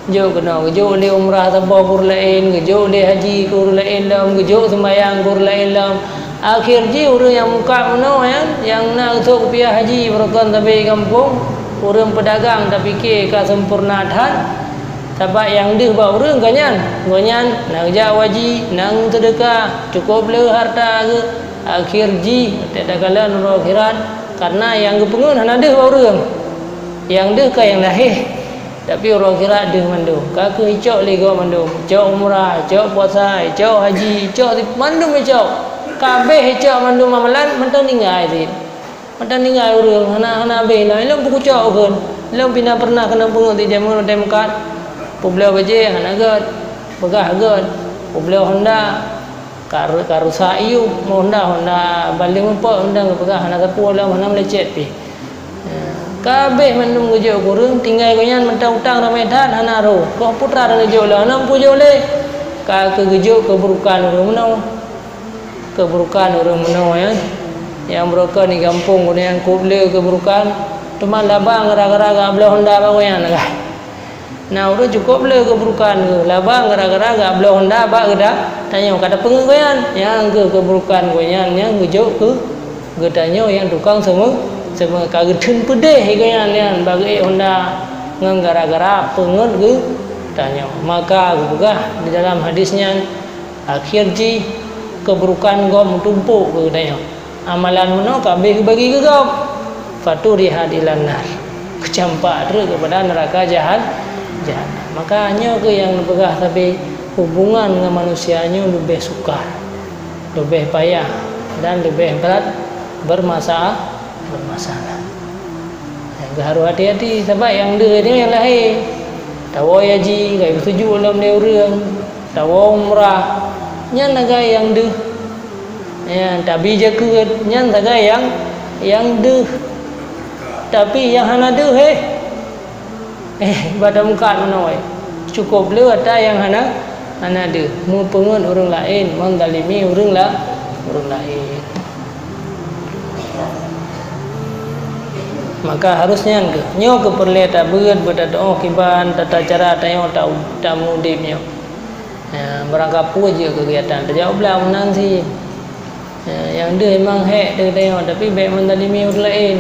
jo kena jo le umrah sabah kur lain jo le haji kur lain lam jo sembayang kur lain lam akhir ji orang yang muka mana yang nak untuk rupiah haji berkan tapi kampung orang pedagang tak fikir ka sempurna dhan sebab yang dia bawa orang ganyan nak kerja wajib nang sedekah cukup le harta ke akhir ji tak ada kala nurul akhirat karena yang kepengun hana dia bawa orang yang dia ka yang lahir tapi orang akhirat dia mandum kaka hijau le go mandum hijau umrah hijau puasa hijau haji hijau mandum hijau kabeh hijau mandum amalan mentang ningai dit mentang ningai urang hana be lah lom buku cok kan lom pina pernah kena pungut di jamun dem kat publia baje hana gad begah gad beliau hendak karu sayu Honda balik mempak Honda kepegah nak sapu lah mana melecet pi kabeh manum gejo kurung tinggal konyan mentang utang ramai dan hana ro ko putra dah gejo lah nam pujo le ka kegejo keburukan orang menau ya yang mereka ni kampung yang kuble keburukan teman labang gara-gara beliau Honda bawayan lah. Nah, udah cukup le keburukan ke. Labang gara-gara gak beliau Honda bak geda tanya kata pengoyan yang ke keburukan goyan yang ngejok ke tanya yang tukang semua kagedun pedih goyan yang bagi Honda ngang gara-gara pengot ke tanya. Maka gugah di dalam hadisnya akhir ji keburukan gom tumpuk ke tanya. Amalan meno kabeh bagi ke gom faturi hadilan nar kecampak terus kepada neraka jahat. Makanya ke yang pegah tapi hubungan dengan manusianya lebih sukar, lebih payah dan lebih berat bermasalah. Yang harus hati-hati sebab yang dia ni yang lahir tahu ya ji gaya bertuju dalam dia orang tahu umrah nyan naga yang dia ya tapi jaga nyan naga yang dia tapi yang hana dia pada muka menawai cukup le ada yang hana ada mu pengen orang lain mendalimi orang lain maka harusnya nyo ke perleta berat berdoa kiban tata cara tayo tamu dipnya berangkap puja kegiatan terjawablah nanti yang dia memang hak dia tayo tapi baik mendalimi orang lain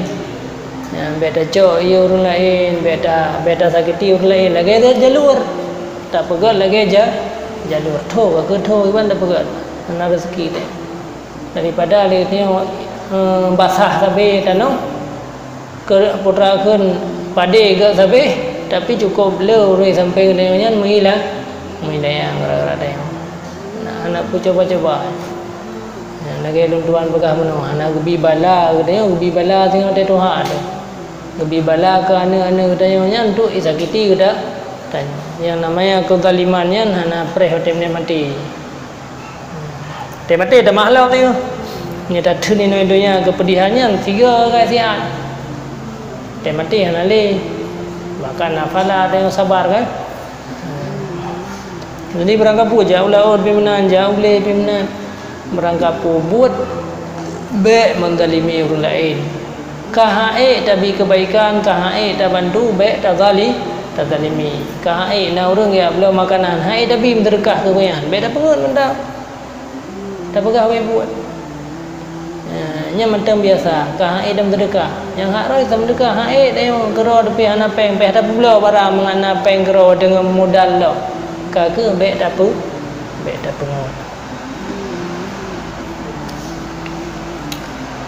beta cok ia orang lain beta sakiti orang lain lagi ada jalur tak pegat lagi jalur tho ke tho iban tak pegat ana rezeki dia daripada dia tengok basah tapi tanam ke putra keun pade ke sampai tapi cukup le urang sampai nya menghilang yang gara-gara dia anak pu coba-coba lagi tuan pegah meno anak gebi bala katanya gebi bala tengok dia Tuhan tu gebi bala ke anak-anak katanya untuk isakiti ke dah tanya yang namanya kezalimannya anak preh hotem ni mati dah mahlau tengok ni dah tu ni dunia kepedihannya tiga kasihan mati hana le bahkan nafala tengok sabar kan jadi berangkap puja ulah pimpinan jauh le pimpinan berangkap buat be mendalimi orang lain kahae tabi kebaikan kahae ta bantu be ta zalimi kahae na orang ya belum makanan hai tabi berkah kebayan be dah pengen mendak dah pegah we buat nya macam biasa kahae dah berkah yang hak roi sama dekah hae tengok gero depi ana peng peh dah pula barang mengana peng gero dengan modal lo kagak be dah pengot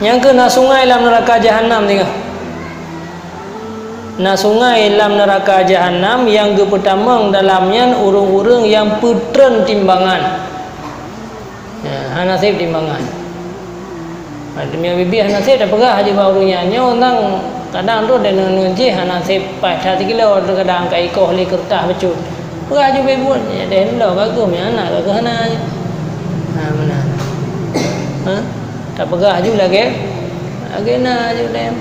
yang ke na sungai dalam neraka jahanam tengok na sungai dalam neraka jahanam yang ke pertama dalamnya urung-urung yang putren timbangan hanasib timbangan demi bibi hanasib dah pegah aja barunya nyo nang kadang tu dan nunji hanasib 8 kilo kadang kai koh li kertas becut pegah aja buat den lo kagum ya anak kagak hana mana tak pegah aja lagi na aja dem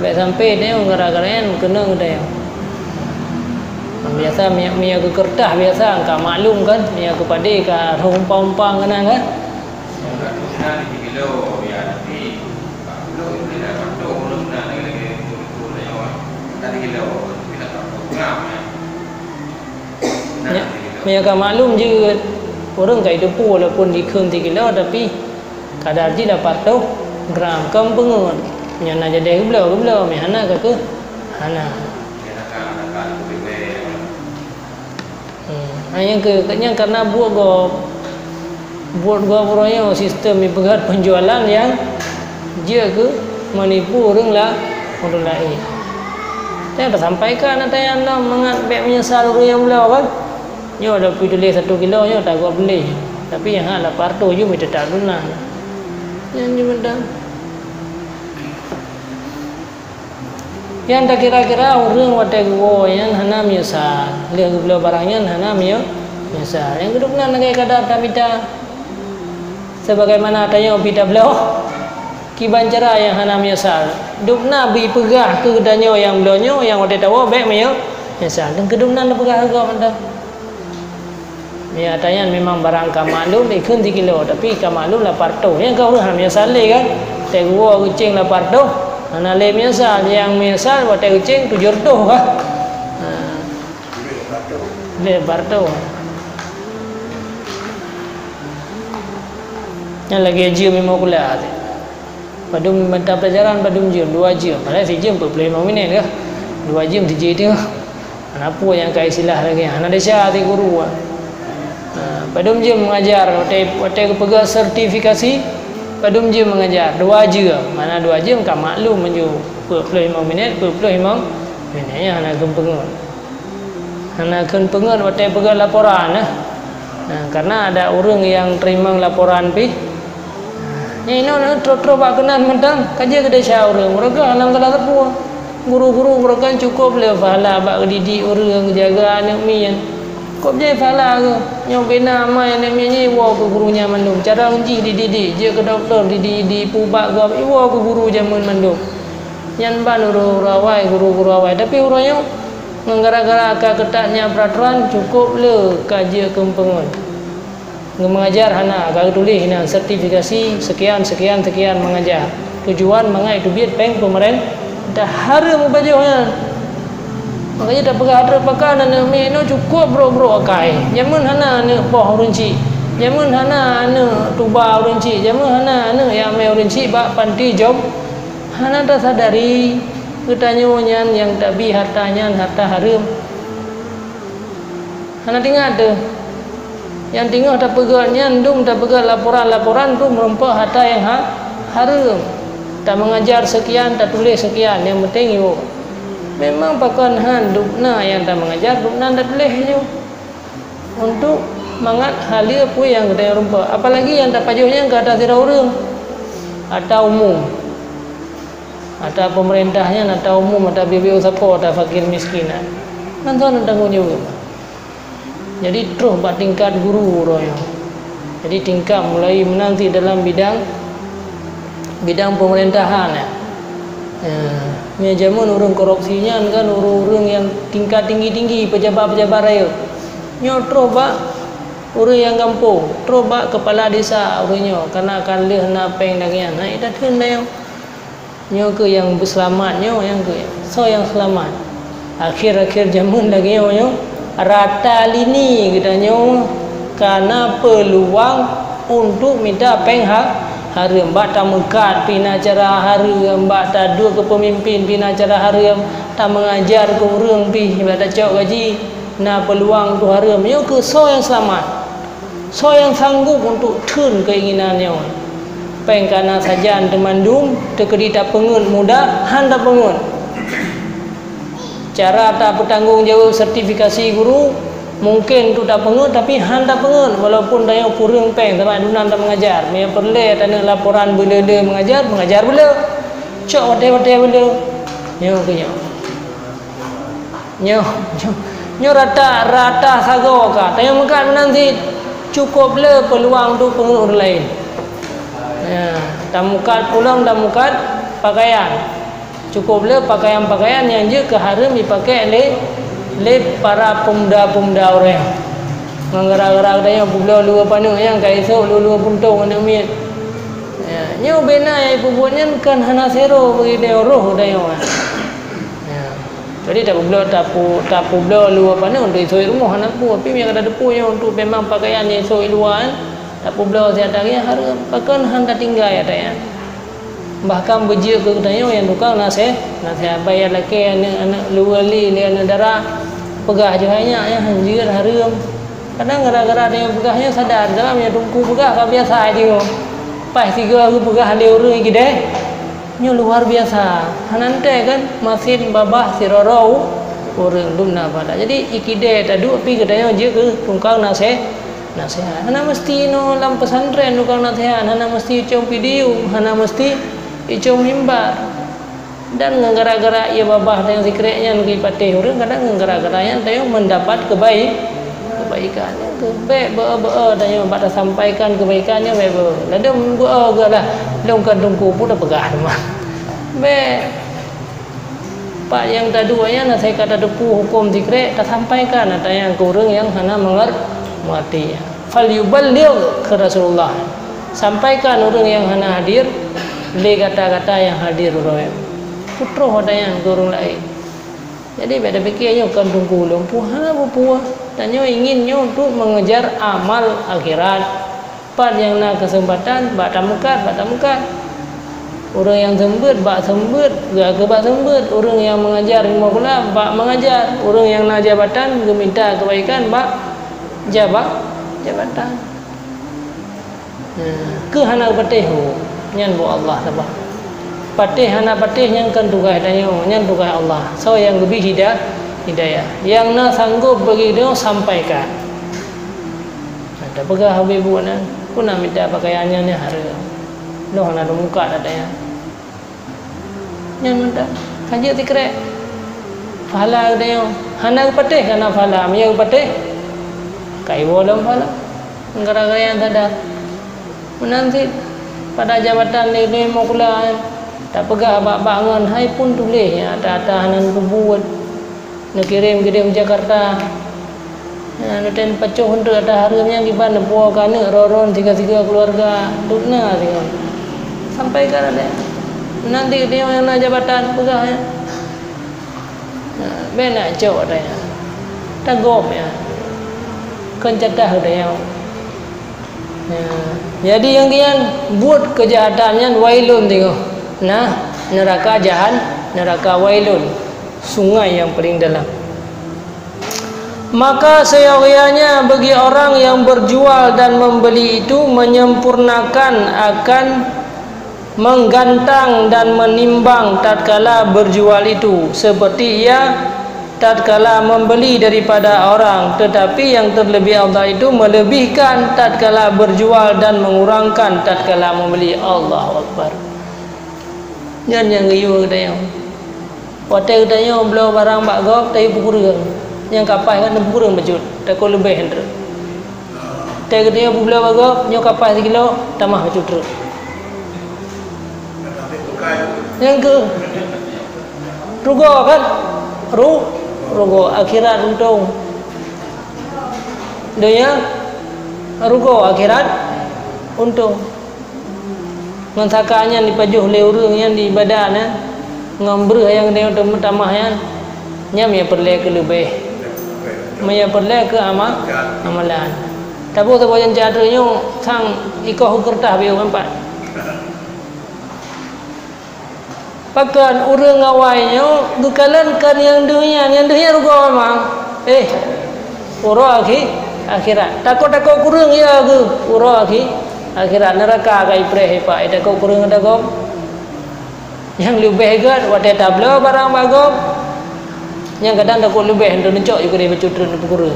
sampai dia gara-gara kena dia biasa mia ke kertas biasa enggak maklum kan mia ke pade ka rumpang-umpang kena kan kilo ya tapi kilo itu dah waktu belum dah lagi dari kilo tidak ngam ya mereka maklum je orang kai depu walaupun dikeun 3 kilo tapi kadar ji dapat tu gram kam pengun nya na jadi belau me hana ke hana yang ke karena buat gua punya sistem ibarat penjualan yang dia ke menipu orang lain. Saya dah sampaikan nanti anda mengat baik menyesal orang yang belau kan. Nyo ada pergi tulis 1 kilo nyo tak gua beli. Tapi yang hak lapar tu je minta tak lunas. Yang je yang tak kira-kira orang wadah gua yang hana menyesal. Lihat belau barangnya hana Misal yang kedua nak kadar tamita sebagaimana tanya pita belah kiban cara yang hana misal dukna bi pegah ke danyo yang belonyo yang ode tahu baik mayo misal dan kedua nak pegah harga anda ya tanya memang barang kamalum ikun 3 kilo tapi kamalum la parto yang kau hana misal le kan te gua kucing la parto hana le misal yang misal wa te kucing 700 kah le parto yang lagi jam 5 kuliah padum mata pelajaran padum jam 2 jam malah si jam 45 minit ke 2 jam di tu apa yang kai silah lagi anak desa ti guru padum jam mengajar hotel pegang sertifikasi padum jam mengajar 2 jam mana 2 jam kan maklum menju 45 minit 45 minit ya anak kempengun hotel pegang laporan karena ada orang yang terima laporan pi ni terus pak kenan mentang kaji kedai orang mereka alam salah tepu guru-guru mereka cukup le pahala bak didik orang jaga anak mian kok je pahala ke nyok bina mai anak mian ni wa ke gurunya mandum cara unji dididik je ke doktor di pubak ke wa ke guru jamun mandum yan ban rawai guru-guru rawai tapi urangnya menggara-gara ketatnya peraturan cukup le kaji kempengun mengajar hana kalau tulis hina sertifikasi sekian mengajar tujuan mengai itu biar peng pemerintah dah haram bajanya makanya dah pegang pakan dan meno cukup bro akai jamun hana ne poh runci jamun hana ne tuba runci jamun hana ne yang me runci bak panti job hana tak sadari katanya nyan yang tak bi hartanya harta haram hana tinggal tu yang tinggal tak pegang nyandung tak pegang laporan tu merompak harta yang haram tak mengajar sekian tak tulis sekian yang penting you memang pakan han dukna yang tak mengajar dukna tak tulis je untuk mangat halia pun yang kita rompak apalagi yang tak pajuhnya ke atas tidak orang atau umum atau pemerintahnya atau umum atau BBO siapa atau fakir miskinan nanti nak tanggung jawab. Jadi terus buat tingkat guru royo. Jadi tingkat mulai menanti dalam bidang pemerintahan ya. Ni zaman orang korupsinya kan orang yang tingkat tinggi pejabat-pejabat raya. Nyo terus bak orang yang kampung, terus bak kepala desa orangnya karena akan leh nak peng dagian. Nah ida tun dah nyo ke yang berselamat nyo yang ke so yang selamat. Akhir-akhir zaman lagi nyo rata lini katanya karena peluang untuk minta peng haram mbak tak mekat pina cara haram mbak tak dua ke pemimpin pina cara haram tak mengajar ke orang pi mbak tak cok gaji na peluang tu haram yo ke so yang selamat so yang sanggup untuk turun keinginannya peng kana sajan temandum tekedita pengun mudah handa pengun cara tak bertanggungjawab sertifikasi guru mungkin tu tak pengen tapi handa pengen walaupun daya kurang peng sebab dunan tak mengajar me perlu tanda laporan bela-bela mengajar bela cok wate-wate bela nyo rata sago ka tanya makan nanti cukup le peluang tu pengen orang lain ya tamukat pulang tamukat pakaian cukuplah pakaian-pakaian yang je ke haram dipakai oleh para pemuda-pemuda orang. Menggerak-gerak dia pula luar panu yang kai esok luar puntung ana miet. Ya, nyo bena yang ibu buatnya kan hana sero bagi dia roh dia. Ya. Jadi tak pula luar panu untuk esok rumah anak pu tapi yang ada depunya untuk memang pakaian yang esok luar tak pula saya tanya haram pakan handa tinggal ya tanya. Bahkan berjia ke katanya yang tukang nasihat bayar laki anak luar li anak darah pegah je hanya yang hanjir haram kadang gara-gara dia pegahnya sadar dalam yang tungku pegah kan biasa dia pas 3 hari pegah dia orang gede nyo luar biasa hanante kan masih babah sirorau orang dumna pada jadi ikide tadu tapi katanya je ke tukang nasihat hana mesti no dalam pesantren tukang nasihat hana mesti cung video hana mesti icung mimbar dan gara-gara ia babah dengan zikirnya ngi patih orang kadang gara-garanya dia mendapat kebaikan kebaikannya ke baik ber dan yang pada sampaikan kebaikannya baik ber lalu lah longkan tungku pun dah pegah mah baik pak yang taduanya nah saya kata depu hukum zikre tak sampaikan ada yang kurang yang hana mengerti fal yuballigh ke Rasulullah sampaikan orang yang hana hadir le kata-kata yang hadir orang putra ada yang kurang lain. Jadi pada fikirnya kan tunggu lumpuh puah tanya inginnya untuk mengejar amal akhirat. Pan yang nak kesempatan bak tamukat. Orang yang sembut bak sembut, gak ke bak sembut. Orang yang mengajar ilmu pula bak mengajar. Orang yang nak jabatan minta kebaikan bak jabatan. Ke hana patih nyan bu Allah tabah. Patih hana patih yang kan tugas tanya yang tugas Allah. So yang lebih hidayah. Yang nak sanggup bagi dia sampaikan. Ada pegah habis buat nak. Ku nak minta pakaiannya ni hari. Noh nak muka ada ya. Yang minta kaji tikrek. Pahala dia. Hana patih kana pahala, dia patih. Kai bolong pahala. Gara-gara yang sadar. Nanti pada jabatan ni mau kula tak pegah bangun hai pun tulis ya ada hanan kubuat nak kirim Jakarta nak ten pacoh untuk ada harganya giban puak kana roron tiga keluarga dukna tengok sampai kan ada nanti dia yang nak jabatan pegah ya benak cok ada ya tagop ya kencatah ada yang jadi yang kian buat kejahatannya wailun tengok. Nah, neraka neraka wailun, sungai yang paling dalam. Maka seyogyanya bagi orang yang berjual dan membeli itu menyempurnakan akan menggantang dan menimbang tatkala berjual itu seperti ia tatkala membeli daripada orang, tetapi yang terlebih Allah itu melebihkan tatkala berjual dan mengurangkan tatkala membeli. Allahu Akbar. Yang riu katanya. Hotel katanya beli barang bak gop tapi pukul. Yang kapas kan pukul bejut. Tak kau lebih hendak. Hotel katanya beli bak gop nyo kapas 1 kilo tambah bejut terus. Yang ke rugo kan? Rugo akhirat untung. Dia rugo akhirat untung. Mentakanya dipajuh oleh orang yang di badan ngambrah yang dia tamahnya nyam ya perle ke lebih. Maya perle ke amalan. Tapi tu yang jatuhnya sang ikoh kertas biar empat. Pakan orang awalnya dukalankan yang dunia rugo memang. Uro akhirat. Takut kurang ya ke uro akhirat neraka kai prehepa ida kau kurang ada gom. Yang lebih hegat wate tablo barang bagom. Yang kadang takut lebih hendak nencok juga dia bercutun pukul.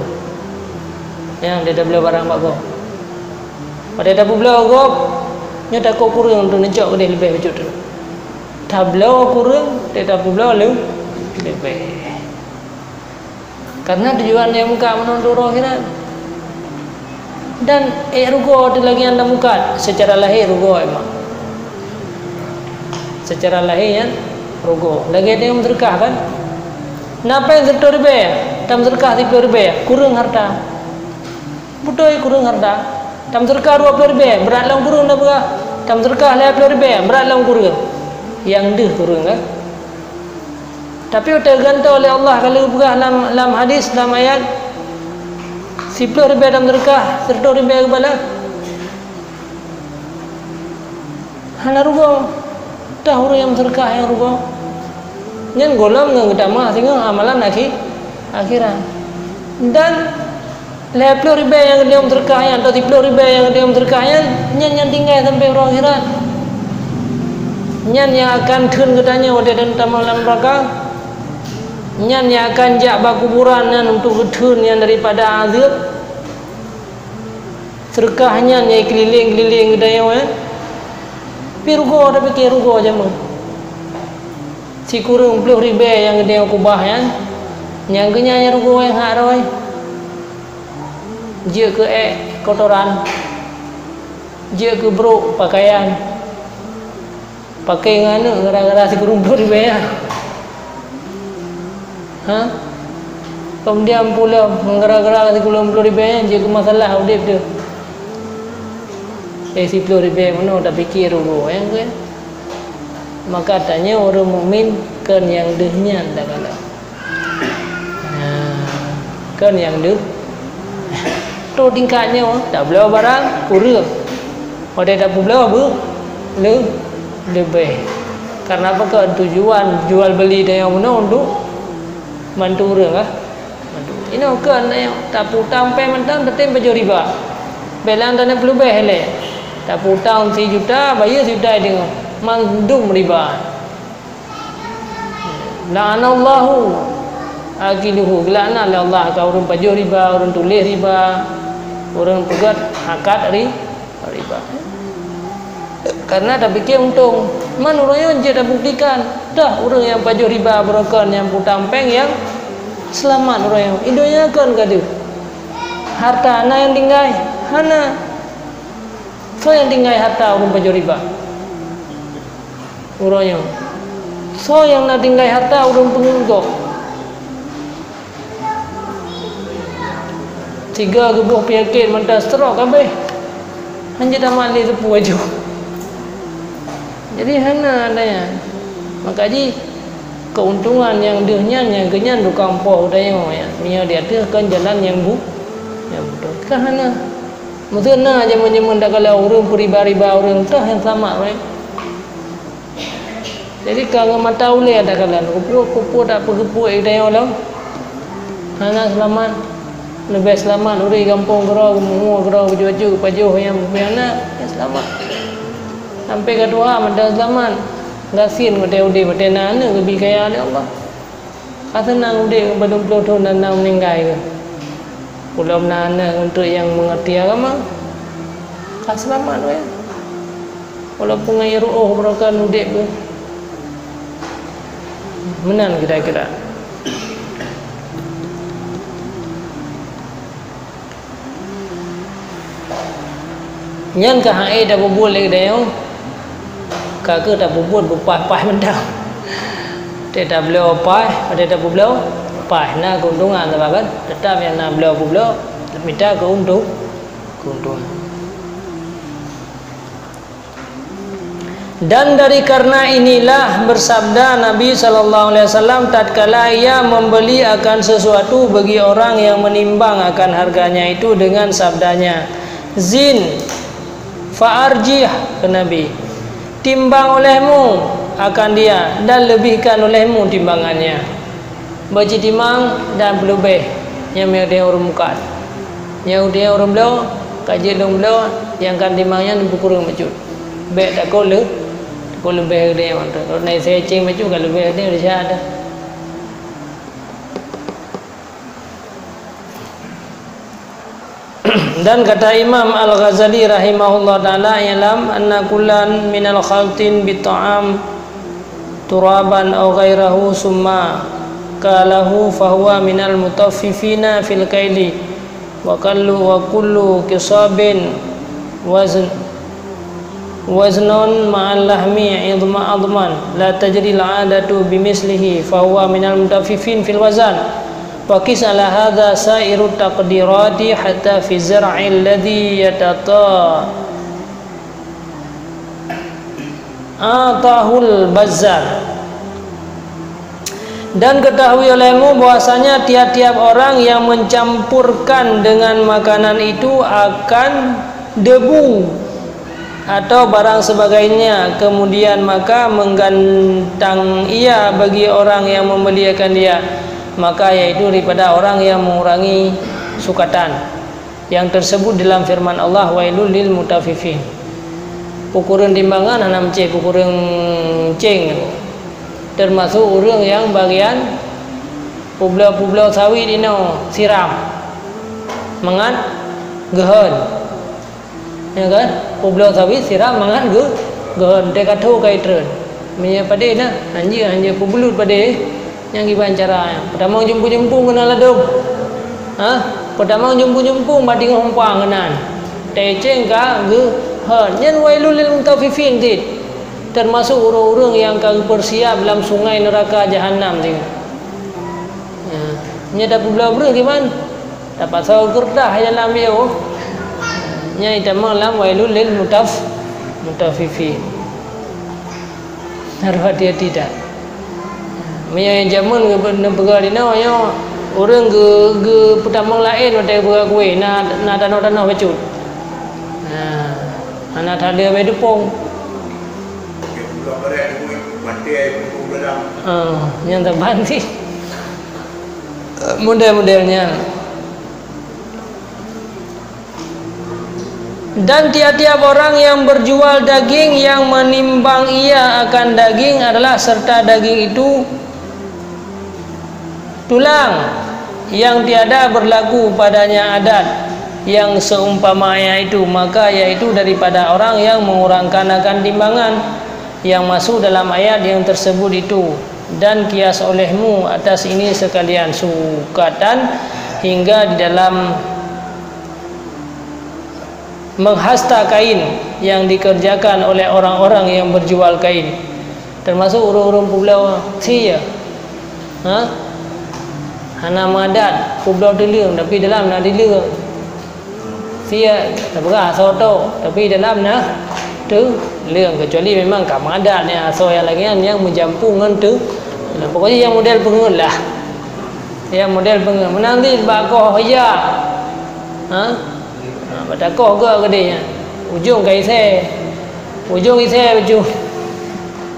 Yang dia tablo barang bagom. Wate tablo gom. Nya takut kurang hendak nencok dia lebih bercutun. Tablo kurang, dia tablo lebih. Karena tujuan yang muka menuntut akhirat. Dan rugo ada lagi anda muka secara lahir rugo emang. Secara lahir ya rugo. Lagi ada yang berkah kan? Napa yang tertor be? Tam berkah 10 ribu kurang harta. Butoy kurang harta. Tam berkah 20 ribu berat lang kurang dah berkah. Tam berkah 50 ribu berat lang kurang. Yang deh kurang kan? Tapi tergantung oleh Allah kalau berkah dalam hadis dalam ayat 10 ribu dalam berkah 100 ribu kebala hana rugo dah orang yang berkah yang rugo nyan golam ngang utama sehingga amalan akhirat dan 50 ribu yang dia berkah yang atau 10 ribu yang dia berkah nyan tinggal sampai orang akhirat nyan yang akan kun katanya pada dan amalan berkah nyan yang akan jak bakuburan untuk ketun yang daripada azab serkahnya yang keliling-keliling kedaya pirugo tapi ke rugo aja mah si kurang 10 ribu yang dia kubah yang kenyanya rugo yang hak roy je ke kotoran, je ke bro pakaian, pakai ngana gara-gara si kerumput be ya. Ha? Kemudian pula gara-gara si kerumput be je ke masalah udip dia. Si pelur be mana tak fikir dulu yang ke. Maka tanya orang mukmin kan yang dehnya dah kala. Kan yang deh. Tu tingkatnya tak boleh barang kurang. Pada tak boleh apa? Lebih. Karena apa kan tujuan jual beli dia yang mana untuk bantu orang ah. Bantu. Ini kan yang tak putang pay mentang tetap baju riba. Belang tanah perlu behele. Tak putang 3 juta bayar sudah dia. Mandum riba. La'anallahu akiluhu, gelakna oleh Allah kau orang baju riba, orang tulis riba, orang pegat hakat riba. Karena tak fikir untung. Man orang yang je dah buktikan. Dah orang yang baju riba berokan yang putang peng yang selamat orang yang hidupnya kan kata. Harta ana yang tinggal, hana. So yang tinggal harta orang baju riba. Orangnya so yang nak tinggal harta orang pengunggok 3 gebuh penyakit mentah stroke kabeh hanya dah mali sepuh baju. Jadi hana adanya maka keuntungan yang dehnya yang kenyan du kampung dayo ya nia dia tu kan jalan yang betul kan hana mudana aja menyemen dah kalau orang riba-riba orang tah yang selamat right. Jadi kalau mata ulai ada kalan kupu tak pergepu dayo lah hana selamat lebih selamat uri kampung gerau gemuk gerau baju baju yang biana ya selamat sampai kedua ada selamat gasin mate ude mate nana lebih kaya oleh Allah katanya ude belum tahun nana meninggal ke belum nana untuk yang mengerti agama kan selamat we walaupun ngair berokan ude ke menan kira-kira nyan ka hai dah bubul lagi dah ka ke dah bubul bupai mentang dia dah beliau pai pada dah beliau pai na keuntungan tak kan tetap yang nak beliau minta keuntungan. Dan dari karena inilah bersabda Nabi SAW tatkala ia membeli akan sesuatu bagi orang yang menimbang akan harganya itu dengan sabdanya zin fa'arjih ke Nabi timbang olehmu akan dia dan lebihkan olehmu timbangannya baca timbang dan berlebih yang dia orang muka yang dia orang belau kaji orang belau yang kan timbangnya lebih kurang macam baik tak kau lebih dia mantu. Kalau naik secing macam kalau lebih dia dah ada. Dan kata Imam Al-Ghazali rahimahullah taala ialam anna kullan minal khaltin bi ta'am turaban aw ghairahu summa kalahu fahuwa minal mutaffifina fil kaili wa kullu kisabin waznun ma'al lahmi adman la tajri al'adatu bimislihi fa huwa minal mutaffifin fil wazan wa qis ala hadha sa'iru taqdirati hatta fi zar'i alladhi atahul bazzar. Dan ketahui olehmu bahwasanya tiap-tiap orang yang mencampurkan dengan makanan itu akan debu atau barang sebagainya kemudian maka menggantang ia bagi orang yang membelikan dia maka yaitu daripada orang yang mengurangi sukatan yang tersebut dalam firman Allah wailul lil mutaffifin ukuran timbangan anam cek ukuran ceng termasuk orang yang bagian pulau-pulau sawit ini siram mangan gehon ya kan pulau sawit siram mangan gehon dekat tu kai tren punya pade nah hanya pubulut pade yang iban cara pertama jumpu kena ladung pertama jumpu-jumpu bading hompang kenan teceng ka ge nyen wailul lil mutaffifin dit termasuk orang-orang yang kagak bersiap dalam sungai neraka jahanam tu. Nya dapat belah gimana? Dapat saw gerdah dalam dia. Nya itu malam wailul lil mutaffifin. Harus hati-hati dah. Menyai zaman negara ni yo orang ge pertama lain ada berkuih na tanah becut. Anak ada bedupong. Yang terbanting model-modelnya. Dan tiap-tiap orang yang berjual daging yang menimbang ia akan daging adalah serta daging itu tulang yang tiada berlaku padanya adat yang seumpamanya itu, maka yaitu daripada orang yang mengurangkan akan timbangan yang masuk dalam ayat yang tersebut itu. Dan kias olehmu atas ini sekalian sukatan hingga di dalam menghasta kain yang dikerjakan oleh orang-orang yang berjual kain, termasuk urung-urung pulau sia hana madat pulau diliung tapi dalam nak diliung sia tak berah soto tapi dalam nak tu liung, kecuali memang kamadat ni so yang lagi yang menjampu ngan tu. Pokoknya yang model pengen lah, yang model pengen menanti bakoh ya batakoh ke dia ujung kai se ujung ujung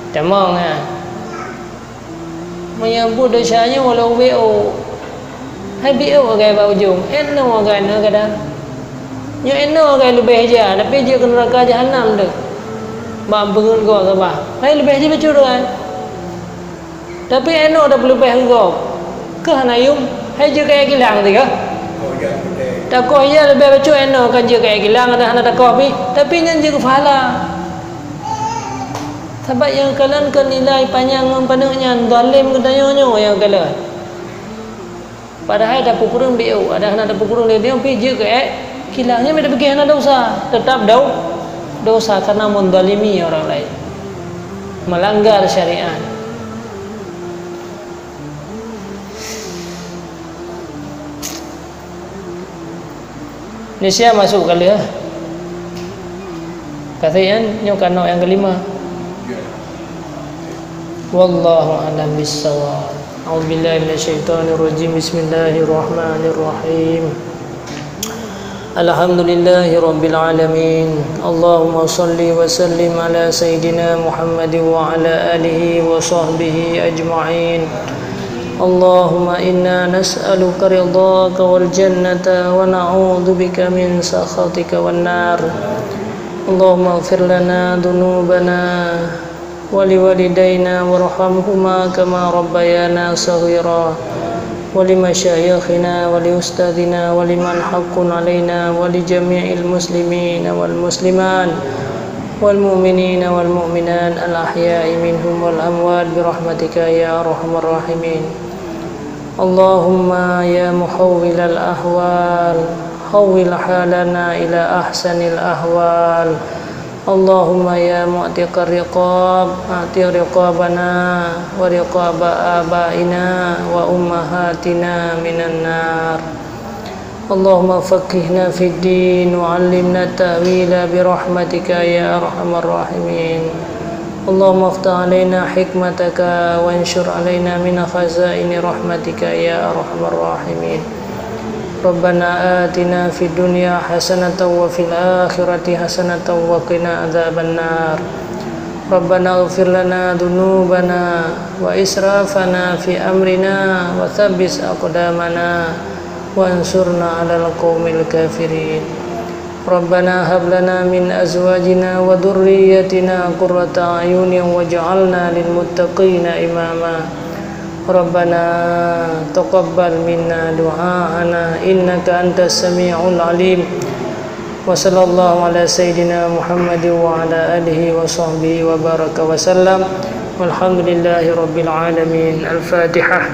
tamang menyambut dosanya walau bo hai bo kai ba ujung enno kai no kadang nyo enno kai lebih aja tapi dia ke neraka jahanam dah bang pengen kau ke bah hai lebih aja betul kan tapi enno dah lebih kau ke hanayum hai je kai kilang ti ke takoh ya lebih betul enno kan je kai kilang ada hana takoh tapi nyen je pahala. Sebab yang kalian ke nilai panjang pandangnya zalim katanya yang kalian. Padahal ada pukurung dia, ada hana ada pukurung dia pergi je ke kilangnya tidak pergi hana dosa, tetap dosa karena menzalimi orang lain, melanggar syariat. Indonesia masuk kali ya. Katanya nyokano yang kelima. Wallahu a'lam bissawab. A'udzubillahi minasyaitonirrajim. Bismillahirrahmanirrahim. Alhamdulillahi rabbil alamin. Allahumma shalli wa sallim ala sayyidina Muhammad wa ala alihi wa sahbihi ajma'in. Allahumma inna nas'aluka ridhaka wal jannata wa na'udzubika min sakhatika wan nar. Allahumma ighfir lana dhunubana wa liwalidayna warhamhuma kama rabbayana shaghira wa limasyayikhina wa liustadina wa liman haqqun alaina wa li jami'il muslimina wal musliman wal mu'minina wal mu'minat al ahya'i minhum wal amwat bi rahmatika ya arhamar rahimin. Allahumma ya muhawwilal ahwal hawwil halana ila ahsanil ahwal. Allahumma ya mu'tiqar riqab a'ti riqabana wa riqaba abaina wa ummahatina minan nar. Allahumma faqihna fid din wa 'allimna ta'wila bi rahmatika ya arhamar rahimin. Allahumma aftah alaina hikmataka wa anshur alaina min khazaini rahmatika ya arhamar rahimin. Rabbana atina fid dunya hasanatan wa fil akhirati hasanatan wa qina adzaban nar. Rabbana ighfir lana dhunubana wa israfana fi amrina wa thabbit aqdamana wa ansurna 'alal qaumil kafirin. Rabbana hab lana min azwajina wa dhurriyyatina qurrata a'yunin waj'alna lil muttaqina imama. Rabbana taqabbal minna du'aana innaka antas sami'ul alim. Wa sallallahu ala sayyidina Muhammad wa ala alihi wa sahbihi wa baraka wa sallam. Walhamdulillahi rabbil alamin. Al-Fatihah.